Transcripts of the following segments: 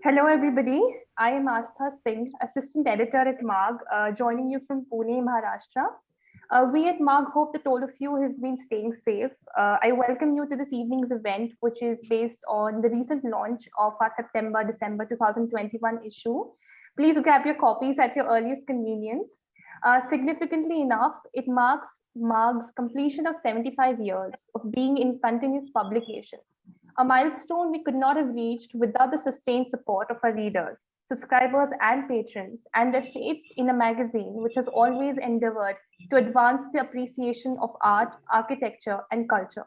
Hello, everybody. I am Astha Singh, Assistant Editor at MAG, joining you from Pune, Maharashtra. We at MAG hope that all of you have been staying safe. I welcome you to this evening's event, which is based on the recent launch of our September-December 2021 issue. Please grab your copies at your earliest convenience. Significantly enough, it marks MAG's completion of 75 years of being in continuous publication, a milestone we could not have reached without the sustained support of our readers, subscribers, and patrons, and their faith in a magazine which has always endeavored to advance the appreciation of art, architecture, and culture.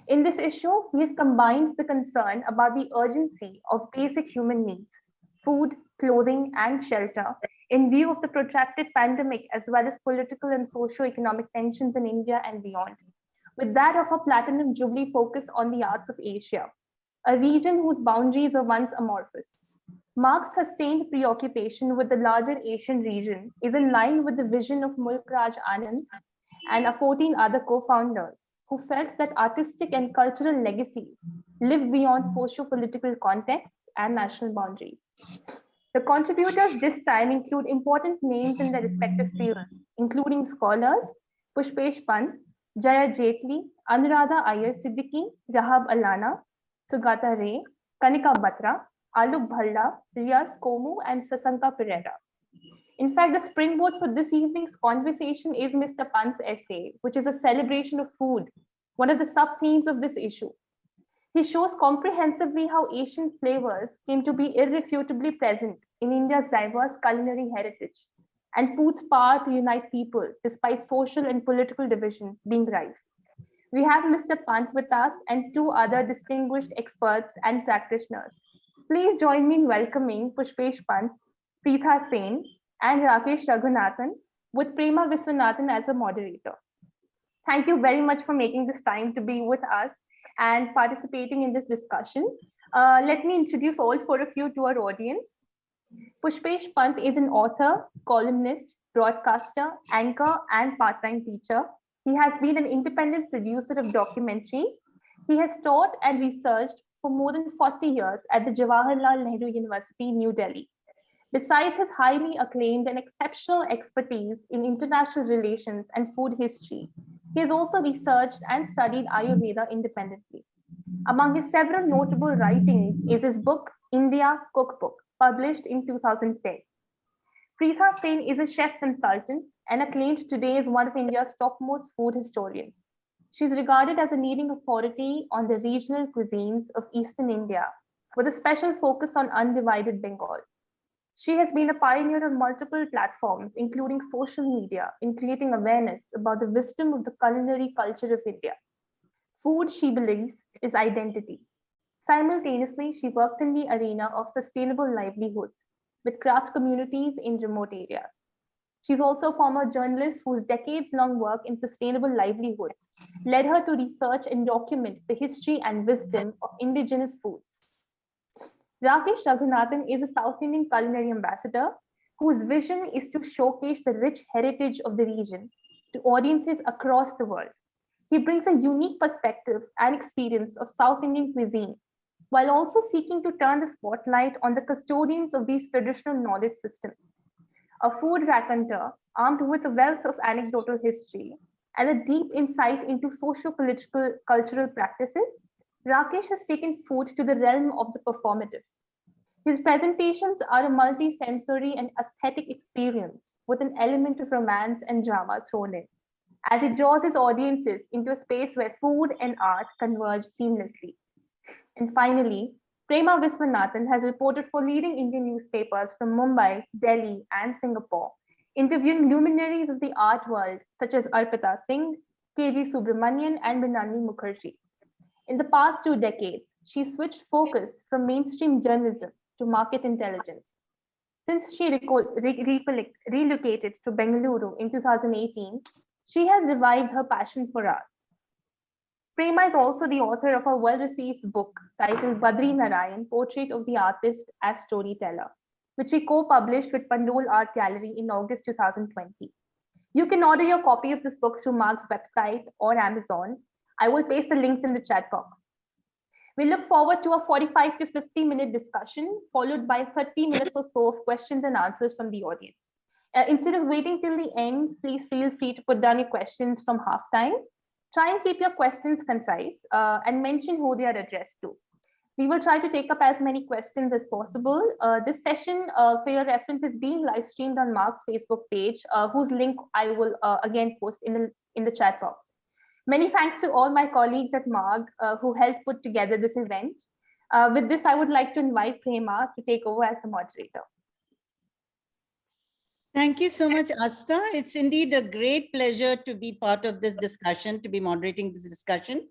In this issue, we have combined the concern about the urgency of basic human needs, food, clothing, and shelter, in view of the protracted pandemic as well as political and socio-economic tensions in India and beyond, with that of a platinum jubilee focus on the arts of Asia, a region whose boundaries were once amorphous. Mark's sustained preoccupation with the larger Asian region is in line with the vision of Mulk Raj Anand and 14 other co-founders who felt that artistic and cultural legacies live beyond socio-political contexts and national boundaries. The contributors this time include important names in their respective fields, including scholars Pushpesh Pant, Jaya Jaitley, Anuradha Iyer Siddiqui, Rahab Alana, Sugata Ray, Kanika Batra, Alok Bhalla, Riaz Komu, and Sasanka Pereira. In fact, the springboard for this evening's conversation is Mr. Pant's essay, which is a celebration of food, one of the sub-themes of this issue. He shows comprehensively how Asian flavors came to be irrefutably present in India's diverse culinary heritage, and food's power to unite people despite social and political divisions being rife. We have Mr. Pant with us and two other distinguished experts and practitioners. Please join me in welcoming Pushpesh Pant, Preetha Sen, and Rakesh Raghunathan, with Prema Viswanathan as a moderator. Thank you very much for making this time to be with us and participating in this discussion. Let me introduce all four of you to our audience. Pushpesh Pant is an author, columnist, broadcaster, anchor, and part-time teacher. He has been an independent producer of documentaries. He has taught and researched for more than 40 years at the Jawaharlal Nehru University, New Delhi. Besides his highly acclaimed and exceptional expertise in international relations and food history, he has also researched and studied Ayurveda independently. Among his several notable writings is his book, India Cookbook, published in 2010. Preetha Sen is a chef consultant and acclaimed today as one of India's topmost food historians. She is regarded as a leading authority on the regional cuisines of Eastern India, with a special focus on undivided Bengal. She has been a pioneer on multiple platforms, including social media, in creating awareness about the wisdom of the culinary culture of India. Food, she believes, is identity. Simultaneously, she works in the arena of sustainable livelihoods with craft communities in remote areas. She's also a former journalist whose decades-long work in sustainable livelihoods led her to research and document the history and wisdom of indigenous foods. Rakesh Raghunathan is a South Indian culinary ambassador whose vision is to showcase the rich heritage of the region to audiences across the world. He brings a unique perspective and experience of South Indian cuisine, while also seeking to turn the spotlight on the custodians of these traditional knowledge systems. A food raconteur armed with a wealth of anecdotal history and a deep insight into socio-political cultural practices, Rakesh has taken food to the realm of the performative. His presentations are a multi-sensory and aesthetic experience with an element of romance and drama thrown in, as it draws his audiences into a space where food and art converge seamlessly. And finally, Prema Viswanathan has reported for leading Indian newspapers from Mumbai, Delhi, and Singapore, interviewing luminaries of the art world such as Arpita Singh, K.G. Subramanian, and Mrinalini Mukherjee. In the past 2 decades, she switched focus from mainstream journalism to market intelligence. Since she relocated to Bengaluru in 2018, she has revived her passion for art. Prema is also the author of a well-received book titled Badri Narayan, Portrait of the Artist as Storyteller, which we co-published with Pandol Art Gallery in August 2020. You can order your copy of this book through Mark's website or Amazon. I will paste the links in the chat box. We look forward to a 45 to 50-minute discussion, followed by 30 minutes or so of questions and answers from the audience. Instead of waiting till the end, please feel free to put down your questions from halftime. Try and keep your questions concise and mention who they are addressed to. We will try to take up as many questions as possible. This session, for your reference, is being live streamed on Marg's Facebook page, whose link I will again post in the chat box. Many thanks to all my colleagues at Marg who helped put together this event. With this, I would like to invite Prema to take over as the moderator. Thank you so much, Asta. It's indeed a great pleasure to be part of this discussion, to be moderating this discussion.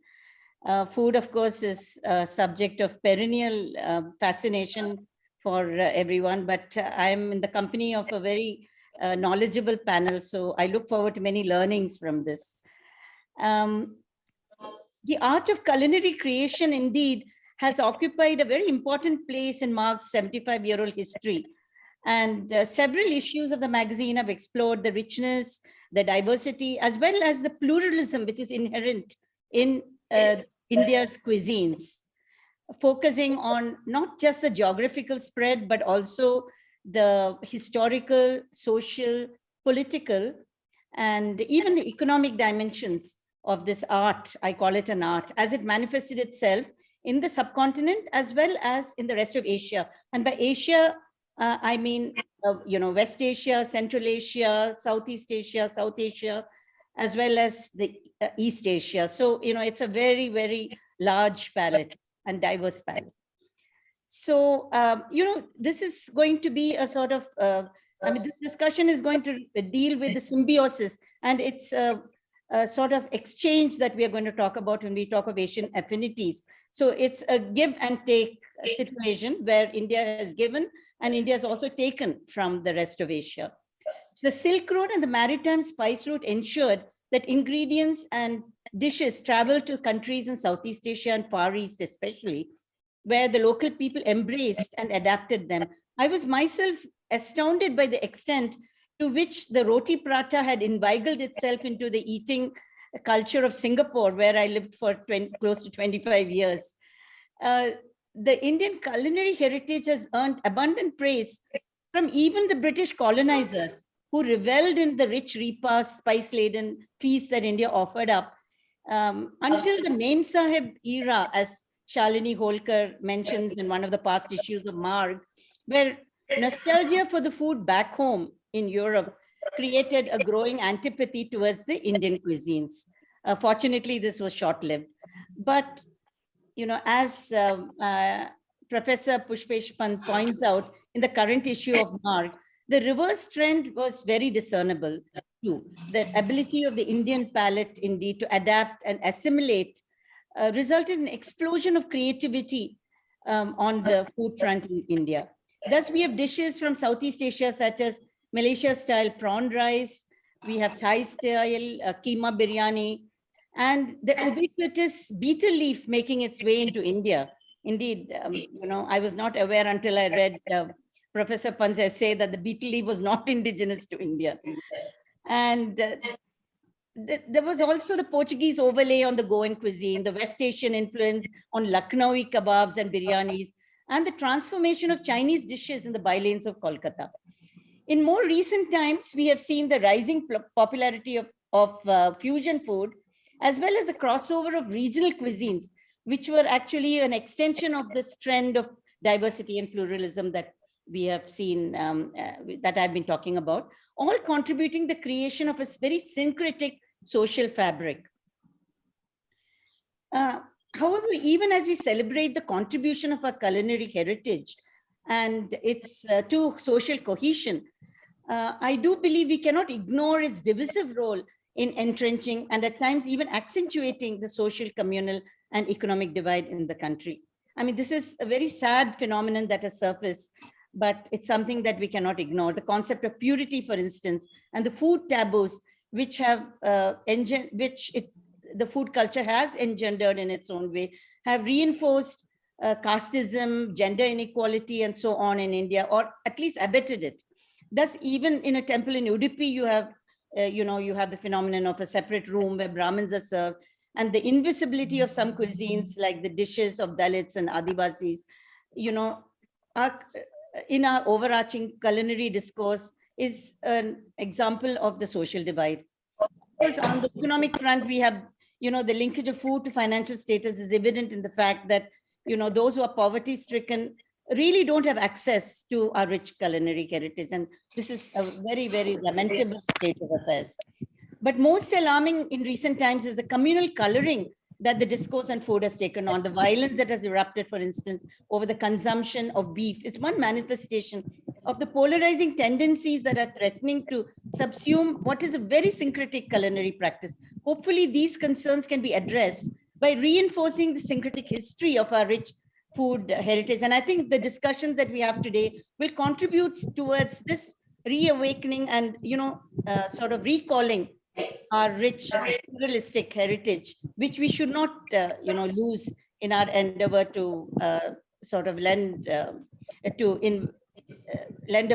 Food, of course, is a subject of perennial fascination for everyone, but I'm in the company of a very knowledgeable panel, so I look forward to many learnings from this. The art of culinary creation indeed has occupied a very important place in Marg's 75-year-old history. And several issues of the magazine have explored the richness, the diversity, as well as the pluralism which is inherent in India's cuisines, focusing on not just the geographical spread, but also the historical, social, political, and even the economic dimensions of this art. I call it an art, as it manifested itself in the subcontinent as well as in the rest of Asia. And by Asia, I mean, West Asia, Central Asia, Southeast Asia, South Asia, as well as the East Asia. So, it's a very, very large palette and diverse palette. So, this is going to be a sort of, this discussion is going to deal with the symbiosis, and it's a sort of exchange that we are going to talk about when we talk of Asian affinities. So it's a give and take situation where India has given and India has also taken from the rest of Asia. The Silk Road and the maritime spice route ensured that ingredients and dishes traveled to countries in Southeast Asia and Far East especially, where the local people embraced and adapted them. I was myself astounded by the extent to which the roti prata had inveigled itself into the eating culture of Singapore, where I lived for close to 25 years. The Indian culinary heritage has earned abundant praise from even the British colonizers, who reveled in the rich repasts, spice-laden feasts that India offered up, until the Mem Sahib era, as Shalini Holkar mentions in one of the past issues of Marg, where nostalgia for the food back home in Europe created a growing antipathy towards the Indian cuisines. Fortunately, this was short-lived. But, as Professor Pushpesh Pant points out in the current issue of Marg, the reverse trend was very discernible too. The ability of the Indian palate indeed to adapt and assimilate resulted in an explosion of creativity on the food front in India. Thus, we have dishes from Southeast Asia such as Malaysia-style prawn rice, we have Thai-style keema biryani, and the ubiquitous betel leaf making its way into India. Indeed, I was not aware until I read Professor Pant's essay that the betel leaf was not indigenous to India. And there was also the Portuguese overlay on the Goan cuisine, the West Asian influence on Lucknowi kebabs and biryanis, and the transformation of Chinese dishes in the bylanes of Kolkata. In more recent times, we have seen the rising popularity of fusion food, as well as the crossover of regional cuisines, which were actually an extension of this trend of diversity and pluralism that we have seen, that I've been talking about, all contributing the creation of a very syncretic social fabric. However, even as we celebrate the contribution of our culinary heritage and its to social cohesion, I do believe we cannot ignore its divisive role in entrenching and at times even accentuating the social, communal, and economic divide in the country. I mean, this is a very sad phenomenon that has surfaced, but it's something that we cannot ignore. The concept of purity, for instance, and the food taboos, which have the food culture has engendered in its own way, have reinforced casteism, gender inequality, and so on in India, or at least abetted it. Thus, even in a temple in Udupi, you have the phenomenon of a separate room where Brahmins are served. and the invisibility of some cuisines, like the dishes of Dalits and Adivasis, are, in our overarching culinary discourse, is an example of the social divide. Of course, on the economic front, we have, the linkage of food to financial status is evident in the fact that, those who are poverty stricken really don't have access to our rich culinary heritage. And this is a very, very lamentable state of affairs. But most alarming in recent times is the communal coloring that the discourse on food has taken on. The violence that has erupted, for instance, over the consumption of beef is one manifestation of the polarizing tendencies that are threatening to subsume what is a very syncretic culinary practice. Hopefully, these concerns can be addressed by reinforcing the syncretic history of our rich food heritage. And I think the discussions that we have today will contribute towards this reawakening and, sort of recalling our rich pluralistic heritage, which we should not, lose in our endeavor to sort of lend a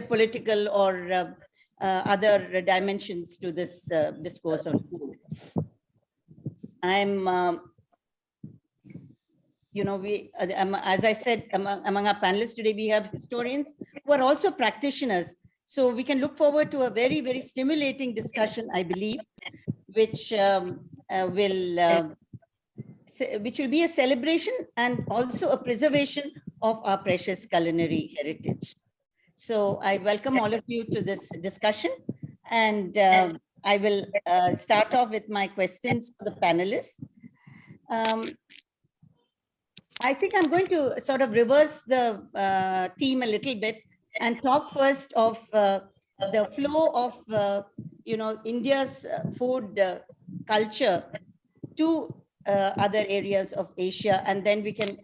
political or other dimensions to this discourse on food. As I said, among our panelists today, we have historians who are also practitioners. So we can look forward to a very, very stimulating discussion, I believe, which will be a celebration and also a preservation of our precious culinary heritage. So I welcome all of you to this discussion, and I will start off with my questions to the panelists. I think I'm going to sort of reverse the theme a little bit and talk first of the flow of, India's food culture to other areas of Asia. And then we can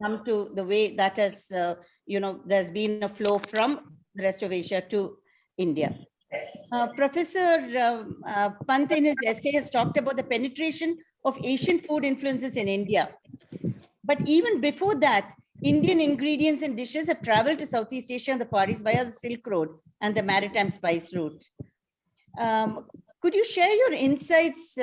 come to the way that has, there's been a flow from the rest of Asia to India. Professor Pant in his essay has talked about the penetration of Asian food influences in India. But even before that, Indian ingredients and dishes have traveled to Southeast Asia and the Far East via the Silk Road and the maritime spice route. Could you share your insights,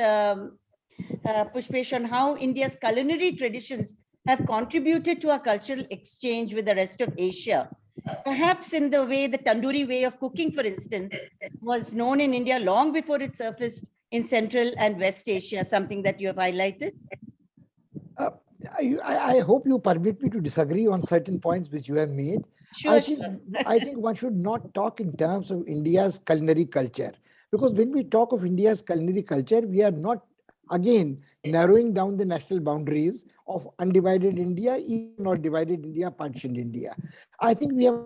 Pushpesh, on how India's culinary traditions have contributed to our cultural exchange with the rest of Asia? Perhaps in the way the tandoori way of cooking, for instance, was known in India long before it surfaced in Central and West Asia, something that you have highlighted? I hope you permit me to disagree on certain points which you have made. Sure, I think one should not talk in terms of India's culinary culture, because when we talk of India's culinary culture, we are not, again, narrowing down the national boundaries of undivided India, even or divided India, partitioned India. I think we have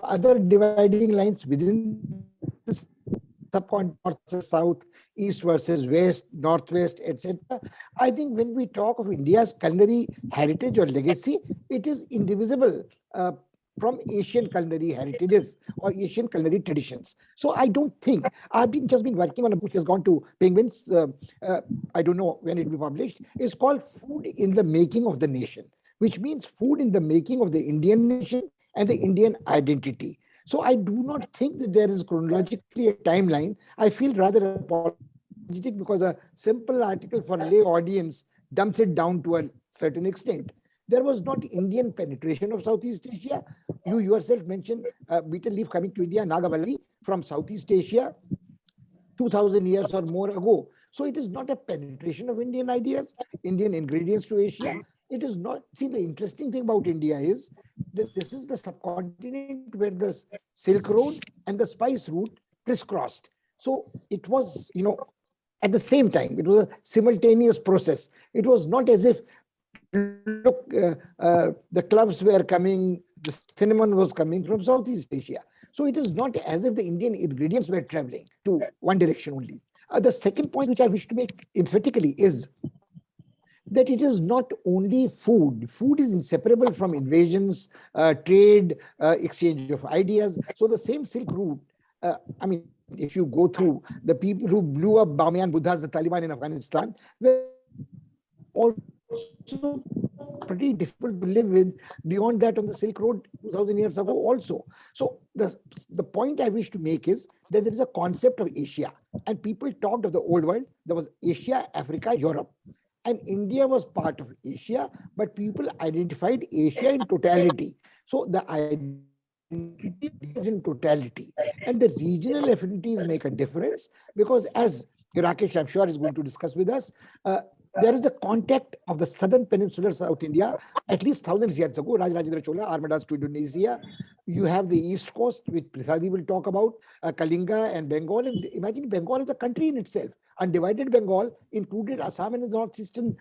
other dividing lines within the subcontinent, north versus south, east versus west, northwest, etc. I think when we talk of India's culinary heritage or legacy, it is indivisible from Asian culinary heritages or Asian culinary traditions. So I don't think, I've just been working on a book which has gone to Penguins, I don't know when it will be published. It's called Food in the Making of the Nation, which means food in the making of the Indian nation and the Indian identity. So I do not think that there is chronologically a timeline. I feel rather apologetic because a simple article for lay audience dumps it down to a certain extent. There was not Indian penetration of Southeast Asia. You yourself mentioned betel leaf coming to India, Nagavalli, from Southeast Asia 2000 years or more ago. So it is not a penetration of Indian ideas, Indian ingredients to Asia. It is not. See, the interesting thing about India is that this is the subcontinent where the Silk Road and the spice route crisscrossed. So it was, at the same time, it was a simultaneous process. It was not as if, look, the clubs were coming, the cinnamon was coming from Southeast Asia. So it is not as if the Indian ingredients were traveling to one direction only. The second point which I wish to make emphatically is that it is not only food. Food is inseparable from invasions, trade, exchange of ideas. So the same Silk Route, if you go through, the people who blew up Bamiyan Buddhas, the Taliban in Afghanistan, were also pretty difficult to live with beyond that on the Silk Road 2000 years ago also. So the point I wish to make is that there is a concept of Asia, and people talked of the old world. There was Asia, Africa, Europe. And India was part of Asia, but people identified Asia in totality. So the identity is in totality. And the regional affinities make a difference because, as Rakesh, I'm sure, is going to discuss with us, there is a contact of the southern peninsular South India at least thousands years ago. Rajendra Chola, Armadas to Indonesia. You have the East Coast, which Prasadi will talk about, Kalinga and Bengal. And imagine Bengal is a country in itself. Undivided Bengal included Assam and the northeastern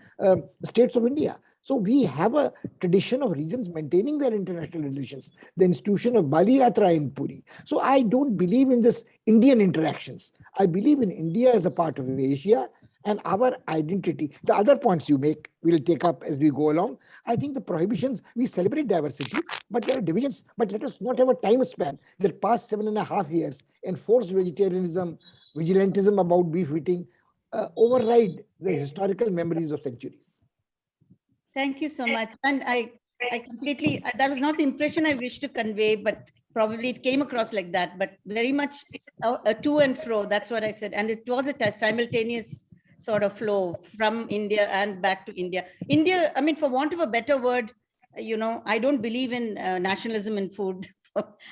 states of India. So we have a tradition of regions maintaining their international relations. The institution of Bali Yatra in Puri. So I don't believe in this Indian interactions. I believe in India as a part of Asia and our identity. The other points you make, we'll take up as we go along. I think the prohibitions, we celebrate diversity, but there are divisions. But let us not have a time span that past 7.5 years enforced vegetarianism, vigilantism about beef eating, override the historical memories of centuries. Thank you so much. And I completely, that was not the impression I wished to convey, but probably it came across like that, but very much to and fro. That's what I said. And it was a simultaneous sort of flow from India and back to India. India, I mean, for want of a better word, you know, I don't believe in nationalism in food.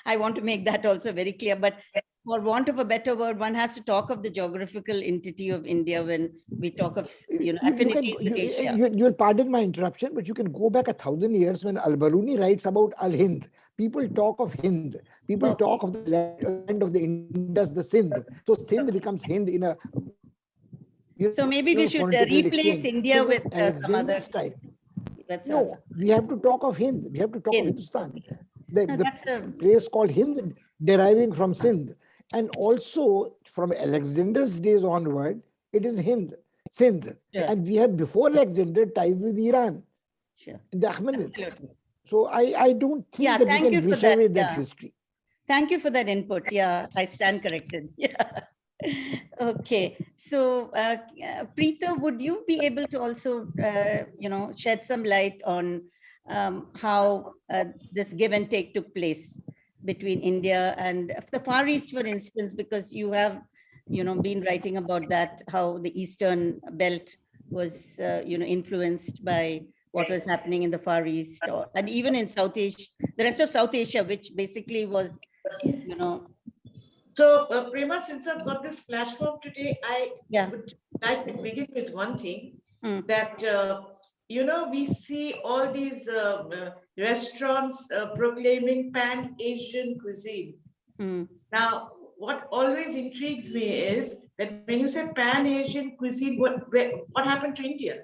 I want to make that also very clear. But for want of a better word, one has to talk of the geographical entity of India when we talk of, you know, affinity with Asia. You'll pardon my interruption, but you can go back 1,000 years when Al-Biruni writes about Al-Hind. People talk of Hind. People talk of the land of the Indus, the Sindh. So Sindh becomes Hind in a... So maybe we should replace India with some other... No, we have to talk of Hind. We have to talk of Hindustan. The place called Hind deriving from Sindh. And also from Alexander's days onward, it is Hind, Sindh. Sure. And we have before Alexander ties with Iran. Sure. The Ahmedids. So I don't think that we can wish away that history. Thank you for that input. Yeah, I stand corrected. Yeah. Okay. So Preeta, would you be able to also, you know, shed some light on how this give and take took place between India and the Far East, for instance, because you have, you know, been writing about that, how the Eastern belt was, you know, influenced by what was happening in the Far East, and even in South Asia, the rest of South Asia, which basically was, you know. So Prema, since I've got this platform today, I would like to begin with one thing that, you know, we see all these restaurants proclaiming pan-Asian cuisine. Now, what always intrigues me is that when you say pan-Asian cuisine, what happened to India?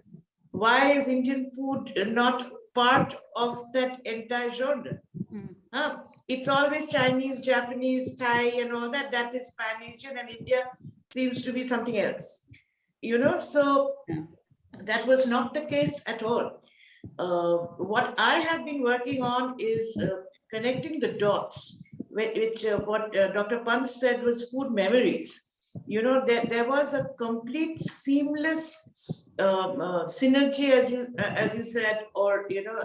Why is Indian food not part of that entire genre? It's always Chinese, Japanese, Thai, and all that. That is pan-Asian, and India seems to be something else. You know, so that was not the case at all. What I have been working on is connecting the dots, which what Dr. Pant said was food memories. You know, there was a complete seamless synergy, as you said, or, you know,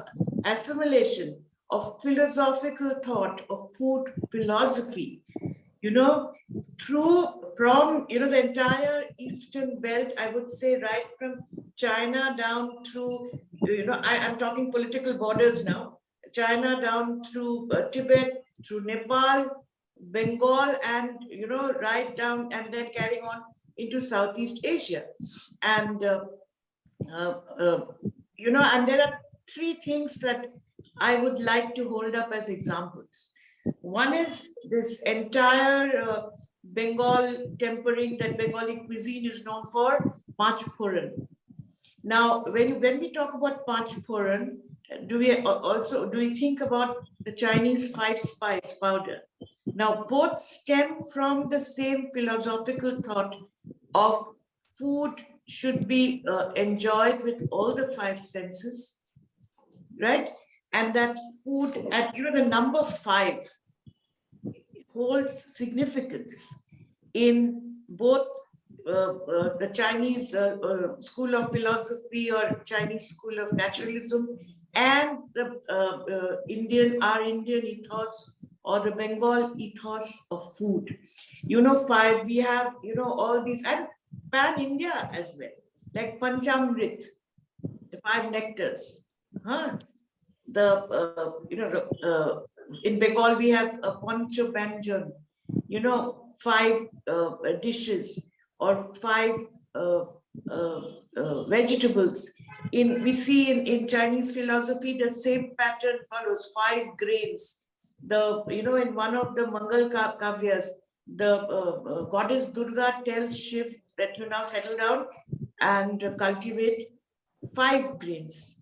assimilation of philosophical thought, of food philosophy, you know, from, you know, the entire Eastern belt, I would say, right from China down through, you know, I'm talking political borders now, China down through Tibet, through Nepal, Bengal, and, you know, right down and then carrying on into Southeast Asia. And, you know, and there are three things that I would like to hold up as examples. One is this entire Bengal tempering that Bengali cuisine is known for, Panch Phoron. Now, when we talk about Panch Phoron, do we think about the Chinese 5-spice powder? Now, both stem from the same philosophical thought of food should be enjoyed with all the 5 senses, right? And that food at, you know, the number 5 holds significance in both the Chinese school of philosophy or Chinese school of naturalism and the our Indian ethos or the Bengal ethos of food. You know, 5, we have, you know, all these, and pan-India as well, like Panchamrit, 5 nectars. Huh? In Bengal we have a poncho banjan, 5 dishes or 5 vegetables. We see in Chinese philosophy the same pattern follows, 5 grains. In one of the Mangal Kavyas, the goddess Durga tells Shiv that you now settle down and cultivate 5 grains.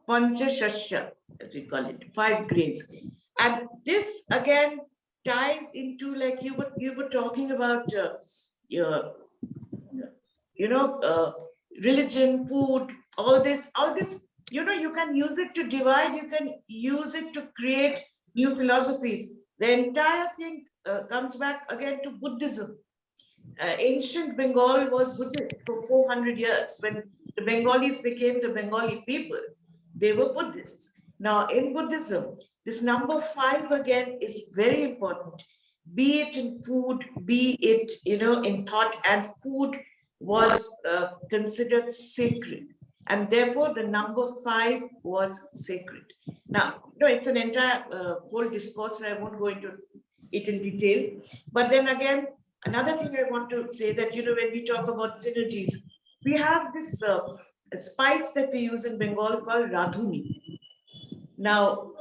Pancha Shasya, as we call it, 5 grains. And this again ties into, like you were talking about religion, food, all this, you can use it to divide, you can use it to create new philosophies. The entire thing comes back again to Buddhism. Ancient Bengal was Buddhist for 400 years. When the Bengalis became the Bengali people, they were Buddhists. Now in Buddhism, this number 5 again is very important, be it in food, be it in thought, and food was considered sacred, and therefore the number 5 was sacred. Now, it's an entire whole discourse, I won't go into it in detail. But then again, another thing I want to say that, when we talk about synergies, we have this spice that we use in Bengal called Radhuni. Now,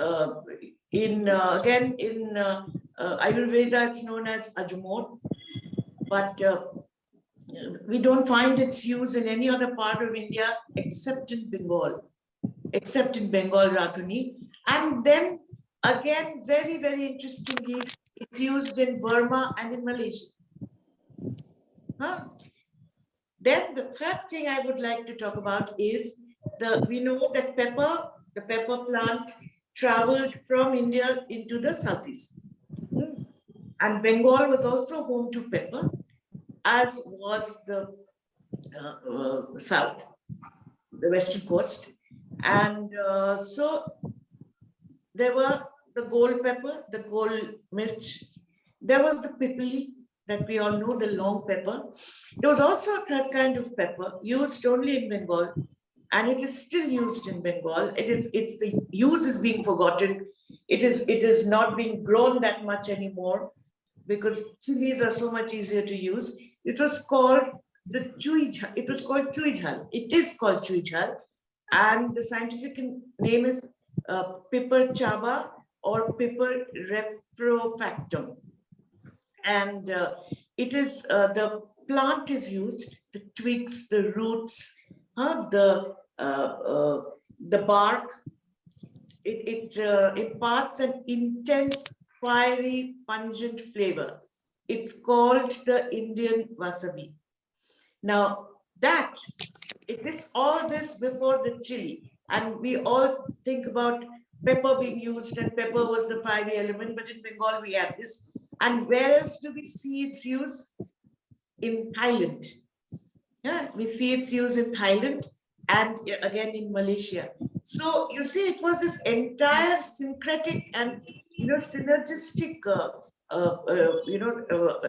in Ayurveda, it's known as Ajmor, but we don't find its use in any other part of India except in Bengal Radhuni. And then again, very, very interestingly, it's used in Burma and in Malaysia. Then the third thing I would like to talk about is we know that the pepper plant traveled from India into the southeast. And Bengal was also home to pepper, as was the south, the western coast. And so there were the gold pepper, the gold mirch. There was the pipili that we all know, the long pepper. There was also a third kind of pepper used only in Bengal, and it is still used in Bengal. It's the use is being forgotten. It is not being grown that much anymore because chilies are so much easier to use. It was called the chui jhal. It was called chui jhal. It is called chui jhal, and the scientific name is Piper chaba or Piper retrofactum. And it is the plant is used, the twigs, the roots, the bark. It imparts an intense, fiery, pungent flavor. It's called the Indian wasabi. Now it is all this before the chili, and we all think about pepper being used, and pepper was the fiery element, but in Bengal we have this. And where else do we see its use? In Thailand. Yeah, we see its use in Thailand and again in Malaysia. So you see, it was this entire syncretic and synergistic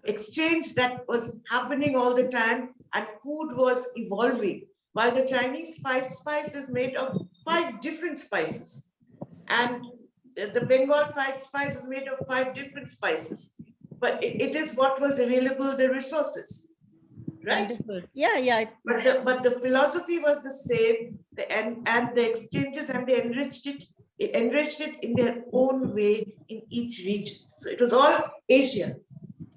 exchange that was happening all the time, and food was evolving. While the Chinese 5 spice is made of 5 different spices, and the Bengal 5 spice is made of 5 different spices, but it is what was available, the resources, right? Wonderful. Yeah. But the philosophy was the same, and the exchanges, and they enriched it in their own way in each region. So it was all Asia. It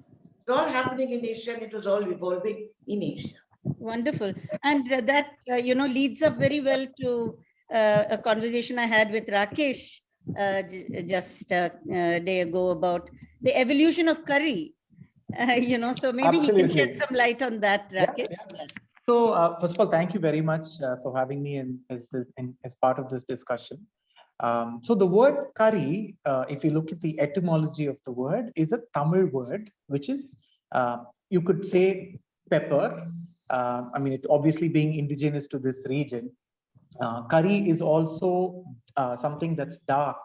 was all happening in Asia, and it was all evolving in Asia. Wonderful. And that, leads up very well to a conversation I had with Rakesh just a day ago about the evolution of curry. So maybe Absolutely. you can shed some light on that, Rakesh. Yeah. So first of all, thank you very much for having me as part of this discussion. So the word curry, if you look at the etymology of the word, is a Tamil word, which is, you could say, pepper. It obviously being indigenous to this region. Curry is also something that's dark,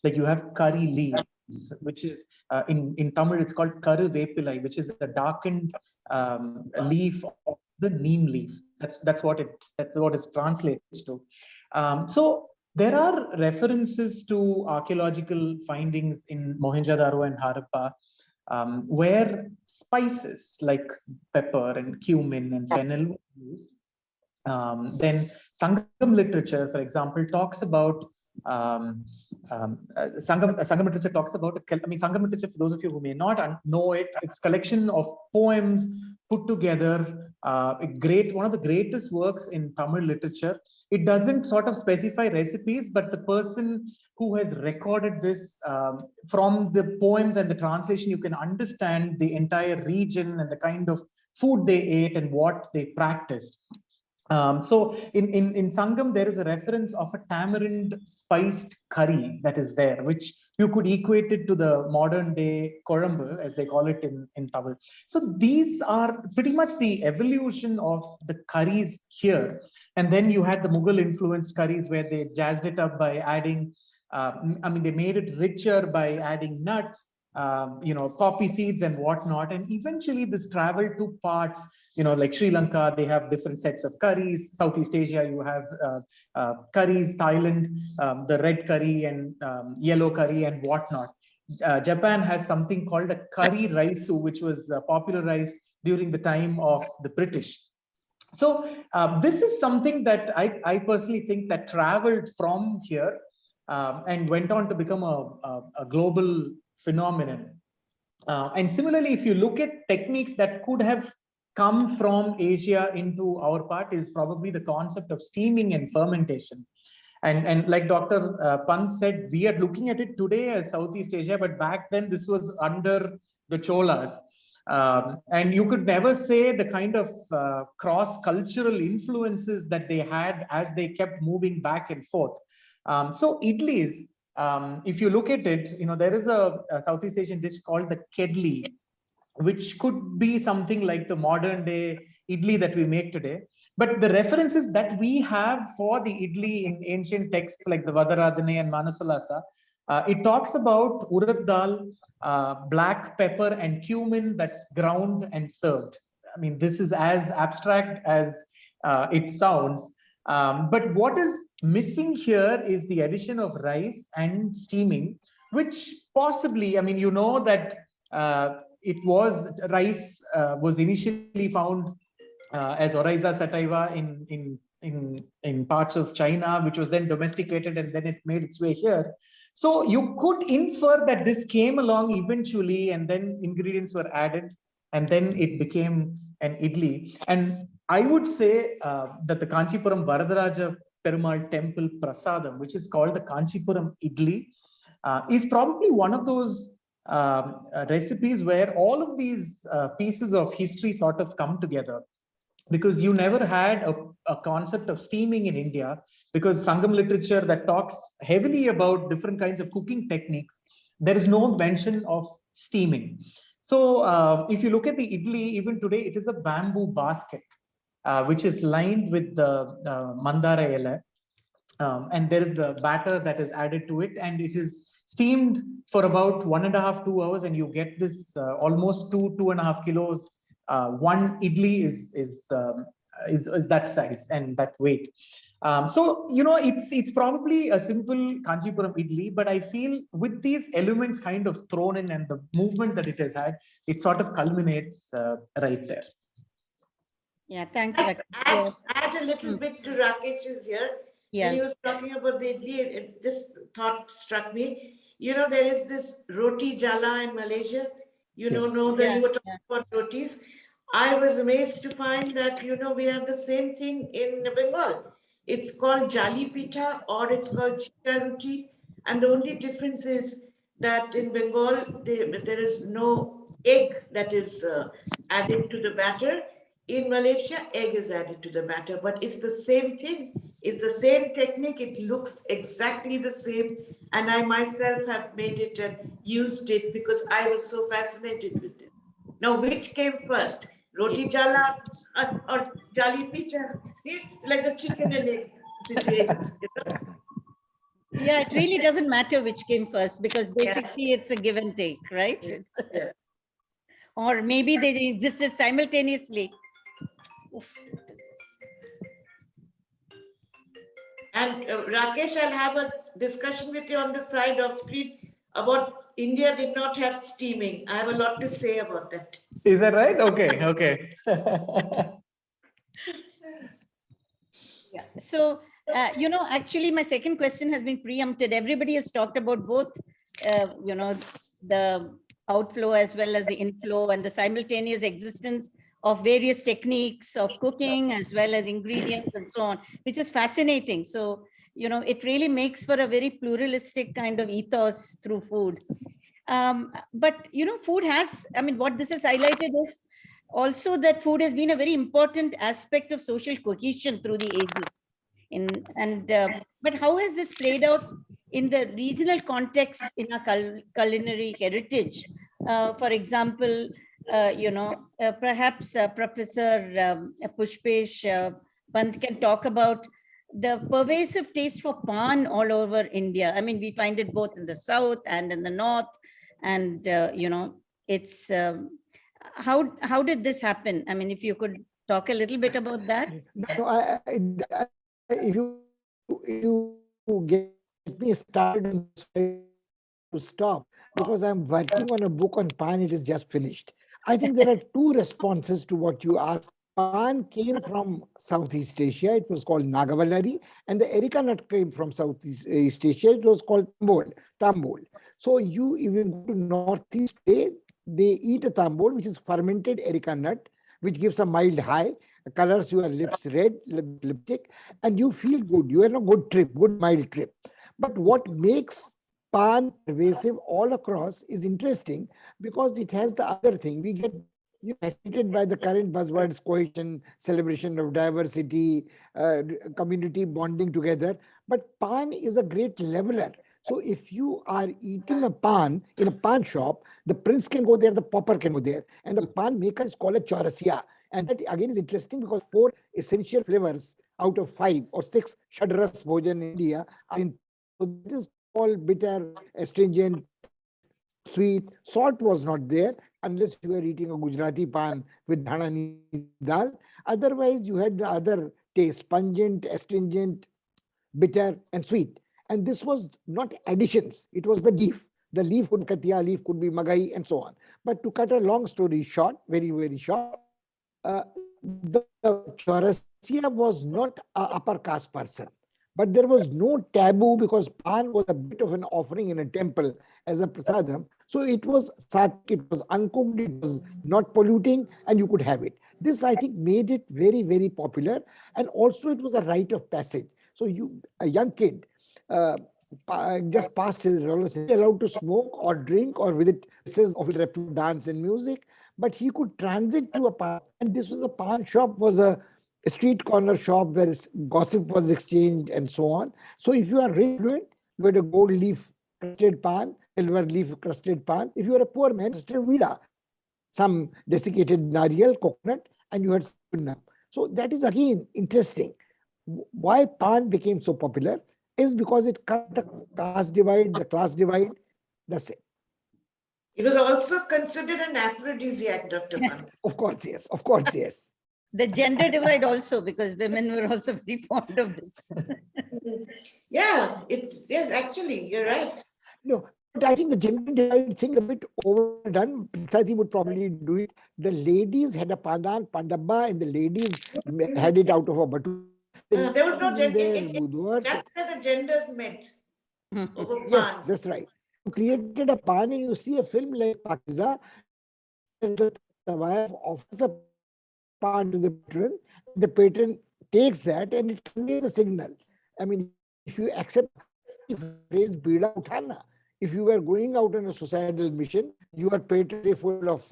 like you have curry leaves, which is in Tamil it's called karu vepilai, which is a darkened leaf of the neem leaf. That's what it's translates to. So there are references to archaeological findings in Mohenjo-daro and Harappa, where spices like pepper and cumin and fennel were used. Then Sangam literature, for example, talks about Sangam literature talks about, Sangam literature, for those of you who may not know it, it's collection of poems put together, one of the greatest works in Tamil literature. It doesn't sort of specify recipes, but the person who has recorded this, from the poems and the translation, you can understand the entire region and the kind of food they ate and what they practiced. So in Sangam, there is a reference of a tamarind spiced curry that is there, which you could equate it to the modern day Korambu, as they call it in Tamil. So these are pretty much the evolution of the curries here. And then you had the Mughal influenced curries where they jazzed it up by adding, they made it richer by adding nuts, poppy seeds and whatnot. And eventually this traveled to parts, like Sri Lanka, they have different sets of curries. Southeast Asia, you have curries, Thailand, the red curry and yellow curry and whatnot. Japan has something called a curry rice, which was popularized during the time of the British. So this is something that I personally think that traveled from here and went on to become a global phenomenon. And similarly, if you look at techniques that could have come from Asia into our part, is probably the concept of steaming and fermentation. And like Dr. Pant said, we are looking at it today as Southeast Asia, but back then this was under the Cholas. And you could never say the kind of cross-cultural influences that they had as they kept moving back and forth. So idlis, if you look at it, there is a Southeast Asian dish called the kedli, which could be something like the modern day idli that we make today. But the references that we have for the idli in ancient texts like the Vadaradhane and Manasolasa, it talks about urad dal, black pepper and cumin that's ground and served. This is as abstract as it sounds. But what is missing here is the addition of rice and steaming, which possibly, that rice was initially found as Oryza sativa in parts of China, which was then domesticated and then it made its way here. So you could infer that this came along eventually and then ingredients were added and then it became an idli. And I would say that the Kanchipuram Varadaraja Perumal Temple Prasadam, which is called the Kanchipuram Idli, is probably one of those recipes where all of these pieces of history sort of come together. Because you never had a concept of steaming in India, because Sangam literature that talks heavily about different kinds of cooking techniques, there is no mention of steaming. So if you look at the idli, even today, it is a bamboo basket, which is lined with the mandara ele. And there is the batter that is added to it, and it is steamed for about 1.5 to 2 hours, and you get this almost 2.5 kilos. One idli is that size and that weight. So it's probably a simple Kanchipuram idli, but I feel with these elements kind of thrown in and the movement that it has had, it sort of culminates right there. Yeah, thanks. Add a little bit to Rakesh's here. Yeah. When he was talking about the idli, it just thought struck me. There is this roti jala in Malaysia. You don't know that you were talking about rotis. I was amazed to find that, we have the same thing in Bengal. It's called jali pita or it's called chicha roti. And the only difference is that in Bengal, there is no egg that is added to the batter. In Malaysia, egg is added to the batter, but it's the same thing. It's the same technique. It looks exactly the same. And I myself have made it and used it because I was so fascinated with it. Now, which came first? Roti jala or jali pita? Like the chicken and egg situation. Yeah, it really doesn't matter which came first because basically it's a give and take, right? Yeah. Or maybe they existed simultaneously. Oof, what is this? And Rakesh, I'll have a discussion with you on the side of screen about India did not have steaming. I have a lot to say about that. Is that right? Okay, okay. Yeah. So, actually, my second question has been preempted. Everybody has talked about both, the outflow as well as the inflow and the simultaneous existence of various techniques of cooking as well as ingredients and so on, which is fascinating. So, it really makes for a very pluralistic kind of ethos through food. But, food has, what this has highlighted is also that food has been a very important aspect of social cohesion through the ages. But how has this played out in the regional context in our culinary heritage? For example, perhaps Professor Pushpesh Pant can talk about the pervasive taste for pan all over India. We find it both in the south and in the north, and it's how did this happen? If you could talk a little bit about that. No, if you get me started to stop, because I'm working on a book on pan. It is just finished. I think there are two responses to what you asked. Pan came from Southeast Asia. It was called Nagavalari, and the areca nut came from Southeast Asia. It was called tambol. So you even go to Northeast, they eat a tambol, which is fermented areca nut, which gives a mild high, colors your lips red, lipstick, and you feel good. You are on a good trip, good mild trip. But what makes pan pervasive all across is interesting because it has the other thing. We get fascinated by the current buzzwords, cohesion, celebration of diversity, community bonding together. But pan is a great leveler. So if you are eating a pan in a pan shop, the prince can go there, the pauper can go there. And the pan maker is called a chaurasia. And that again is interesting because 4 essential flavors out of 5 or 6 Shadras Bhojan in India are in. So this is all bitter, astringent, sweet. Salt was not there unless you were eating a Gujarati pan with dhanani dal. Otherwise, you had the other taste, pungent, astringent, bitter, and sweet. And this was not additions. It was the leaf. The leaf could be katia, leaf could be magai, and so on. But to cut a long story short, very, very short, the Chaurasia was not an upper caste person. But there was no taboo because pan was a bit of an offering in a temple as a prasadam. So it was sattvic, it was uncooked, it was not polluting, and you could have it. This, I think, made it very, very popular. And also it was a rite of passage. So a young kid, just past his adolescence, allowed to smoke or drink or visit places of repute, dance and music, but he could transit to a pan. And this was a pan shop, was a street corner shop where gossip was exchanged and so on. So if you are rich, you had a gold leaf crusted pan, silver leaf crusted pan. If you are a poor man, crusted villa, some desiccated nariyal, coconut, and you had sunnah. So that is again interesting. Why pan became so popular is because it cut the caste divide, the class divide. That's it. It was also considered an aphrodisiac, Dr. Pant. Of course, yes. Of course, yes. The gender divide also, because women were also very fond of this. Yeah, yes, actually, you're right. No, but I think the gender divide thing is a bit overdone. Prithati would probably do it. The ladies had a pandan, pandabba, and the ladies had it out of a batu. There was no gender. That's where the genders met. Yes, that's right. You created a pan and you see a film like Pakiza, and the wife offers a pan to the patron. The patron takes that and it conveys a signal. If you accept the phrase Bida Uthana, if you were going out on a societal mission, you are patron full of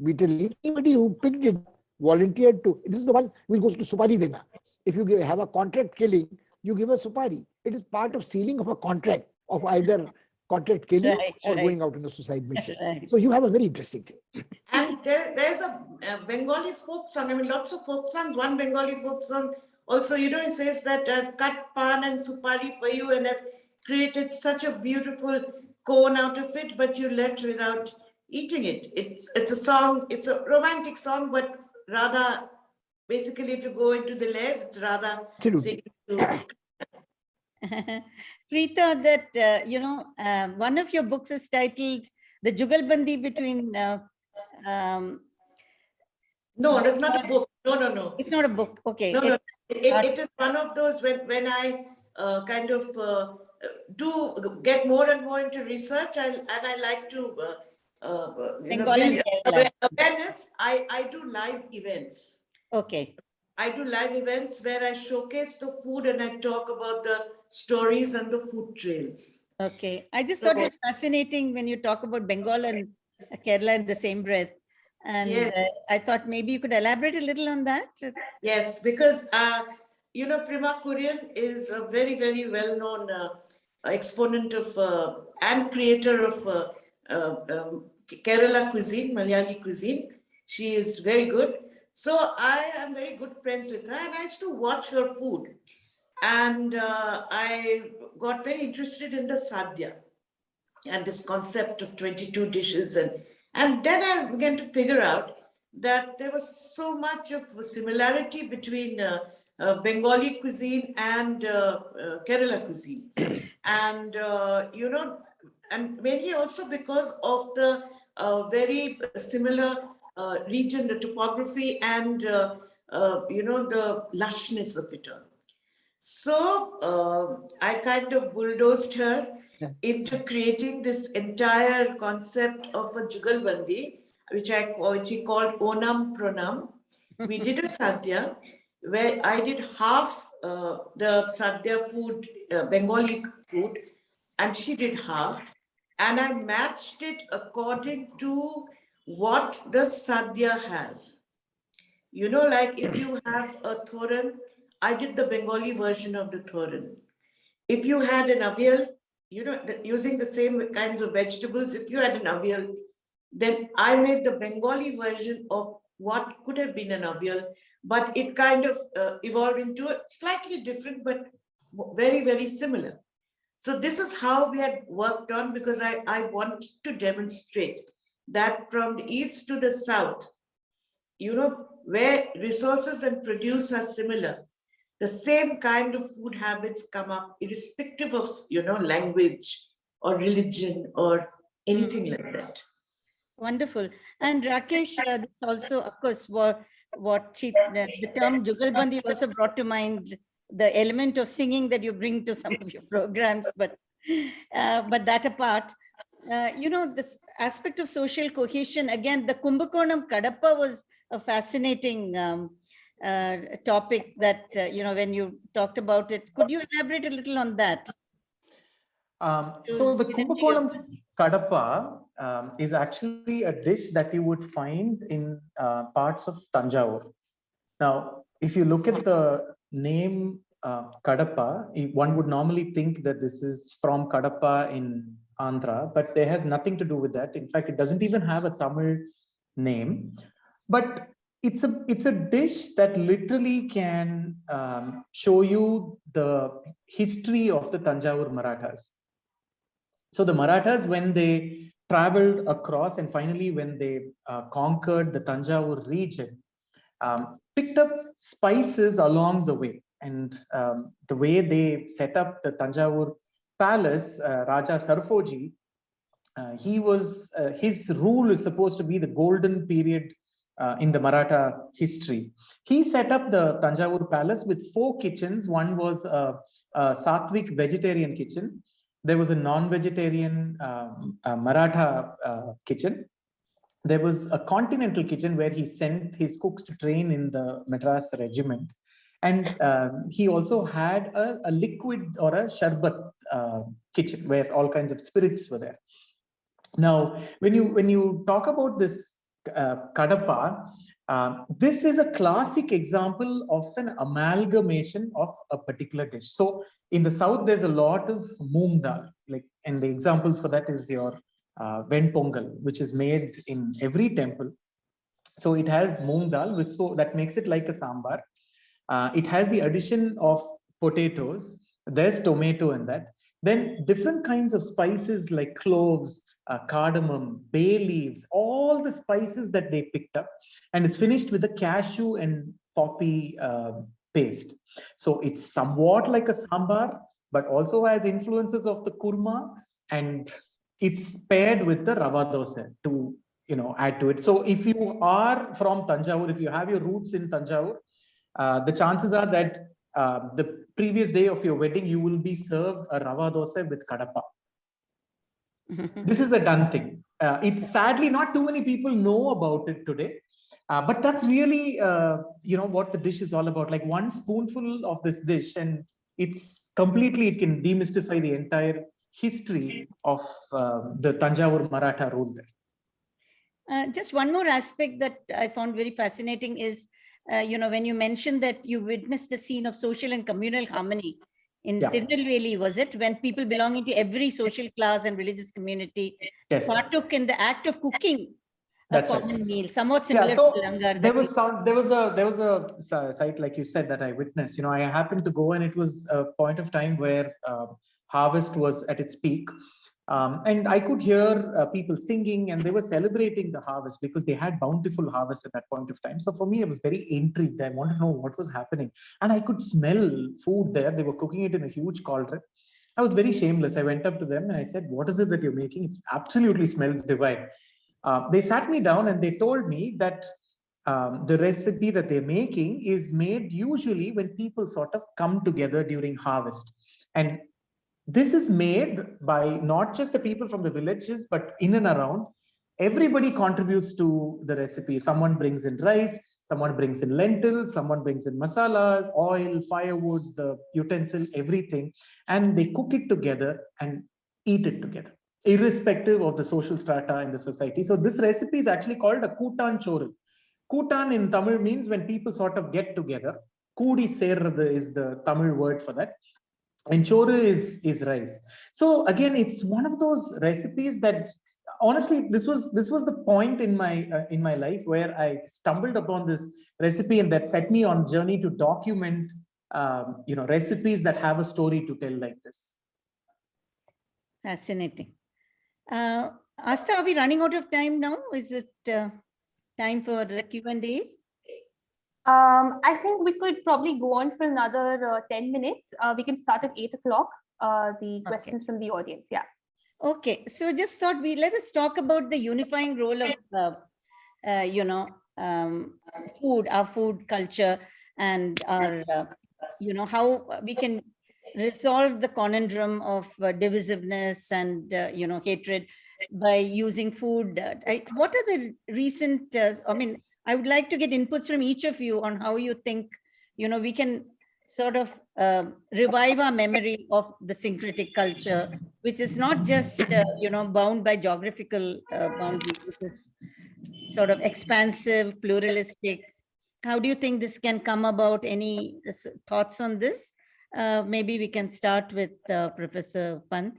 betel leaf. Anybody who picked it volunteered to. This is the one who goes to Supari Dena. If you have a contract killing, you give a Supari. It is part of sealing of a contract of either contract killing or going out on a suicide mission. So you have a very interesting thing. And there's a Bengali folk song. Lots of folk songs. One Bengali folk song also, it says that I've cut pan and supari for you and I've created such a beautiful cone out of it, but you left without eating it. It's a song, it's a romantic song, but rather basically, if you go into the layers, it's rather Absolutely. Preeta, that one of your books is titled "The Jugalbandi Between." No, it's not a book. No. It's not a book. Okay. No. It is one of those when I kind of do get more and more into research, and I like to build awareness. I do live events. Okay. I do live events where I showcase the food and I talk about the stories and the food trails. Okay. I just thought it was fascinating when you talk about Bengal and Kerala in the same breath. And yes. I thought maybe you could elaborate a little on that. Yes, because, Prema Kurian is a very, very well-known exponent of and creator of Kerala cuisine, Malayali cuisine. She is very good. So I am very good friends with her and I used to watch her food. And I got very interested in the sadhya and this concept of 22 dishes. And then I began to figure out that there was so much of similarity between Bengali cuisine and Kerala cuisine. And, and mainly also because of the very similar region, the topography and, the lushness of it all. So I kind of bulldozed her into creating this entire concept of a Jugalbandi, which we called Onam Pranam. We did a sadhya where I did half the sadhya food, Bengali food, and she did half. And I matched it according to what the sadhya has. Like if you have a thoran, I did the Bengali version of the thoran. If you had an avial, using the same kinds of vegetables, if you had an avial, then I made the Bengali version of what could have been an avial, but it kind of evolved into a slightly different, but very, very similar. So this is how we had worked on, because I want to demonstrate that from the east to the south, where resources and produce are similar, the same kind of food habits come up irrespective of, language or religion or anything like that. Wonderful. And Rakesh, this also, of course, the term Jugalbandi also brought to mind the element of singing that you bring to some of your programs, but that apart, this aspect of social cohesion, again, the Kumbakonam Kadapa was a fascinating topic that, when you talked about it. Could you elaborate a little on that? So the Kumbakonam Kadapa is actually a dish that you would find in parts of Tanjavur. Now, if you look at the name Kadapa, one would normally think that this is from Kadapa in Andhra, but there has nothing to do with that. In fact, it doesn't even have a Tamil name, but it's a dish that literally can show you the history of the Tanjavur Marathas. So the Marathas, when they traveled across and finally when they conquered the Tanjavur region, picked up spices along the way. And the way they set up the Tanjavur palace, Raja Sarfoji, his rule is supposed to be the golden period in the Maratha history. He set up the Tanjavur palace with 4 kitchens. One was a Sattvic vegetarian kitchen. There was a non-vegetarian Maratha kitchen. There was a continental kitchen where he sent his cooks to train in the Madras regiment. And he also had a liquid or a sharbat kitchen where all kinds of spirits were there. Now, when you talk about this Kadapa, this is a classic example of an amalgamation of a particular dish. So in the south, there's a lot of moong dal, and the examples for that is your Ven Pongal, which is made in every temple. So it has moong dal, that makes it like a sambar. It has the addition of potatoes. There's tomato in that. Then different kinds of spices like cloves, cardamom, bay leaves, all the spices that they picked up. And it's finished with the cashew and poppy paste. So it's somewhat like a sambar, but also has influences of the kurma, and it's paired with the rava dosa to add to it. So if you are from Tanjavur, if you have your roots in Tanjavur, the chances are that the previous day of your wedding, you will be served a rava dosa with kadapa. This is a done thing. It's sadly not too many people know about it today, but that's really what the dish is all about. Like one spoonful of this dish, and it can demystify the entire history of the Tanjavur Maratha rule there. Just one more aspect that I found very fascinating is, when you mentioned that you witnessed a scene of social and communal harmony in Tirunelveli, was it, when people belonging to every social class and religious community partook in the act of cooking a common meal, somewhat similar to Langar? There was a site, like you said, that I witnessed. I happened to go, and it was a point of time where harvest was at its peak. And I could hear people singing, and they were celebrating the harvest because they had bountiful harvest at that point of time. So for me, I was very intrigued. I wanted to know what was happening. And I could smell food there. They were cooking it in a huge cauldron. I was very shameless. I went up to them and I said, "What is it that you're making? It absolutely smells divine." They sat me down and they told me that the recipe that they're making is made usually when people sort of come together during harvest. And this is made by not just the people from the villages, but in and around. Everybody contributes to the recipe. Someone brings in rice, someone brings in lentils, someone brings in masalas, oil, firewood, the utensil, everything. And they cook it together and eat it together, irrespective of the social strata in the society. So this recipe is actually called a Kutan Choru. Kutan in Tamil means when people sort of get together. Kudi serradhu is the Tamil word for that. And choru is rice. So again, it's one of those recipes that, honestly, this was the point in my life where I stumbled upon this recipe, and that set me on journey to document recipes that have a story to tell like this. Fascinating. Asta, are we running out of time now? Is it time for Q&A? I think we could probably go on for another 10 minutes. We can start at 8 o'clock, the questions from the audience. Yeah. Okay. So just thought let us talk about the unifying role of, food, our food culture, and our, how we can resolve the conundrum of divisiveness and, hatred by using food. What are the recent, I would like to get inputs from each of you on how you think, we can sort of revive our memory of the syncretic culture, which is not just, bound by geographical boundaries, which is sort of expansive, pluralistic. How do you think this can come about? Any thoughts on this? Maybe we can start with Professor Pant.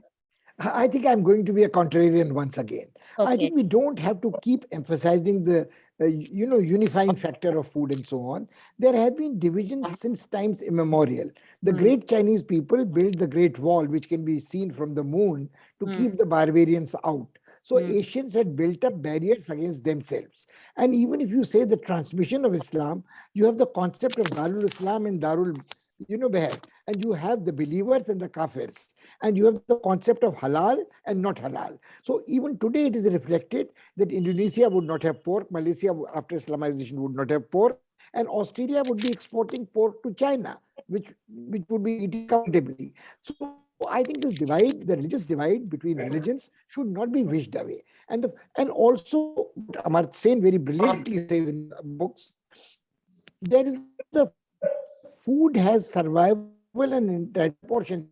I think I'm going to be a contrarian once again. Okay. I think we don't have to keep emphasizing the unifying factor of food and so on. There have been divisions since times immemorial. The great Chinese people built the Great Wall, which can be seen from the moon, to keep the barbarians out. So Asians had built up barriers against themselves. And even if you say the transmission of Islam, you have the concept of Darul Islam and Darul Behar, and you have the believers and the kafirs, and you have the concept of halal and not halal. So even today it is reflected that Indonesia would not have pork, Malaysia after Islamization would not have pork, and Australia would be exporting pork to China, which would be eaten comfortably. So I think this divide, the religious divide between religions, should not be wished away. And also, Amartya Sen very brilliantly says in books, there is the food has survival and portioning.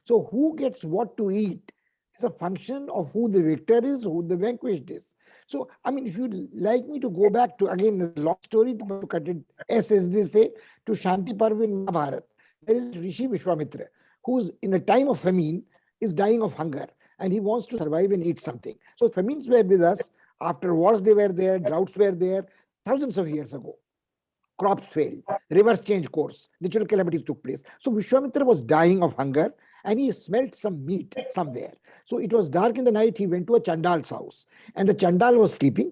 So who gets what to eat is a function of who the victor is, who the vanquished is. So, if you'd like me to go back to, again, a long story to cut it, as they say, to Shanti Parv in Mahabharata, there is Rishi Vishwamitra, who's in a time of famine, is dying of hunger, and he wants to survive and eat something. So famines were with us. After wars, they were there, droughts were there, thousands of years ago. Crops failed, rivers changed course, natural calamities took place. So Vishwamitra was dying of hunger, and he smelt some meat somewhere. So it was dark in the night, he went to a Chandal's house, and the Chandal was sleeping,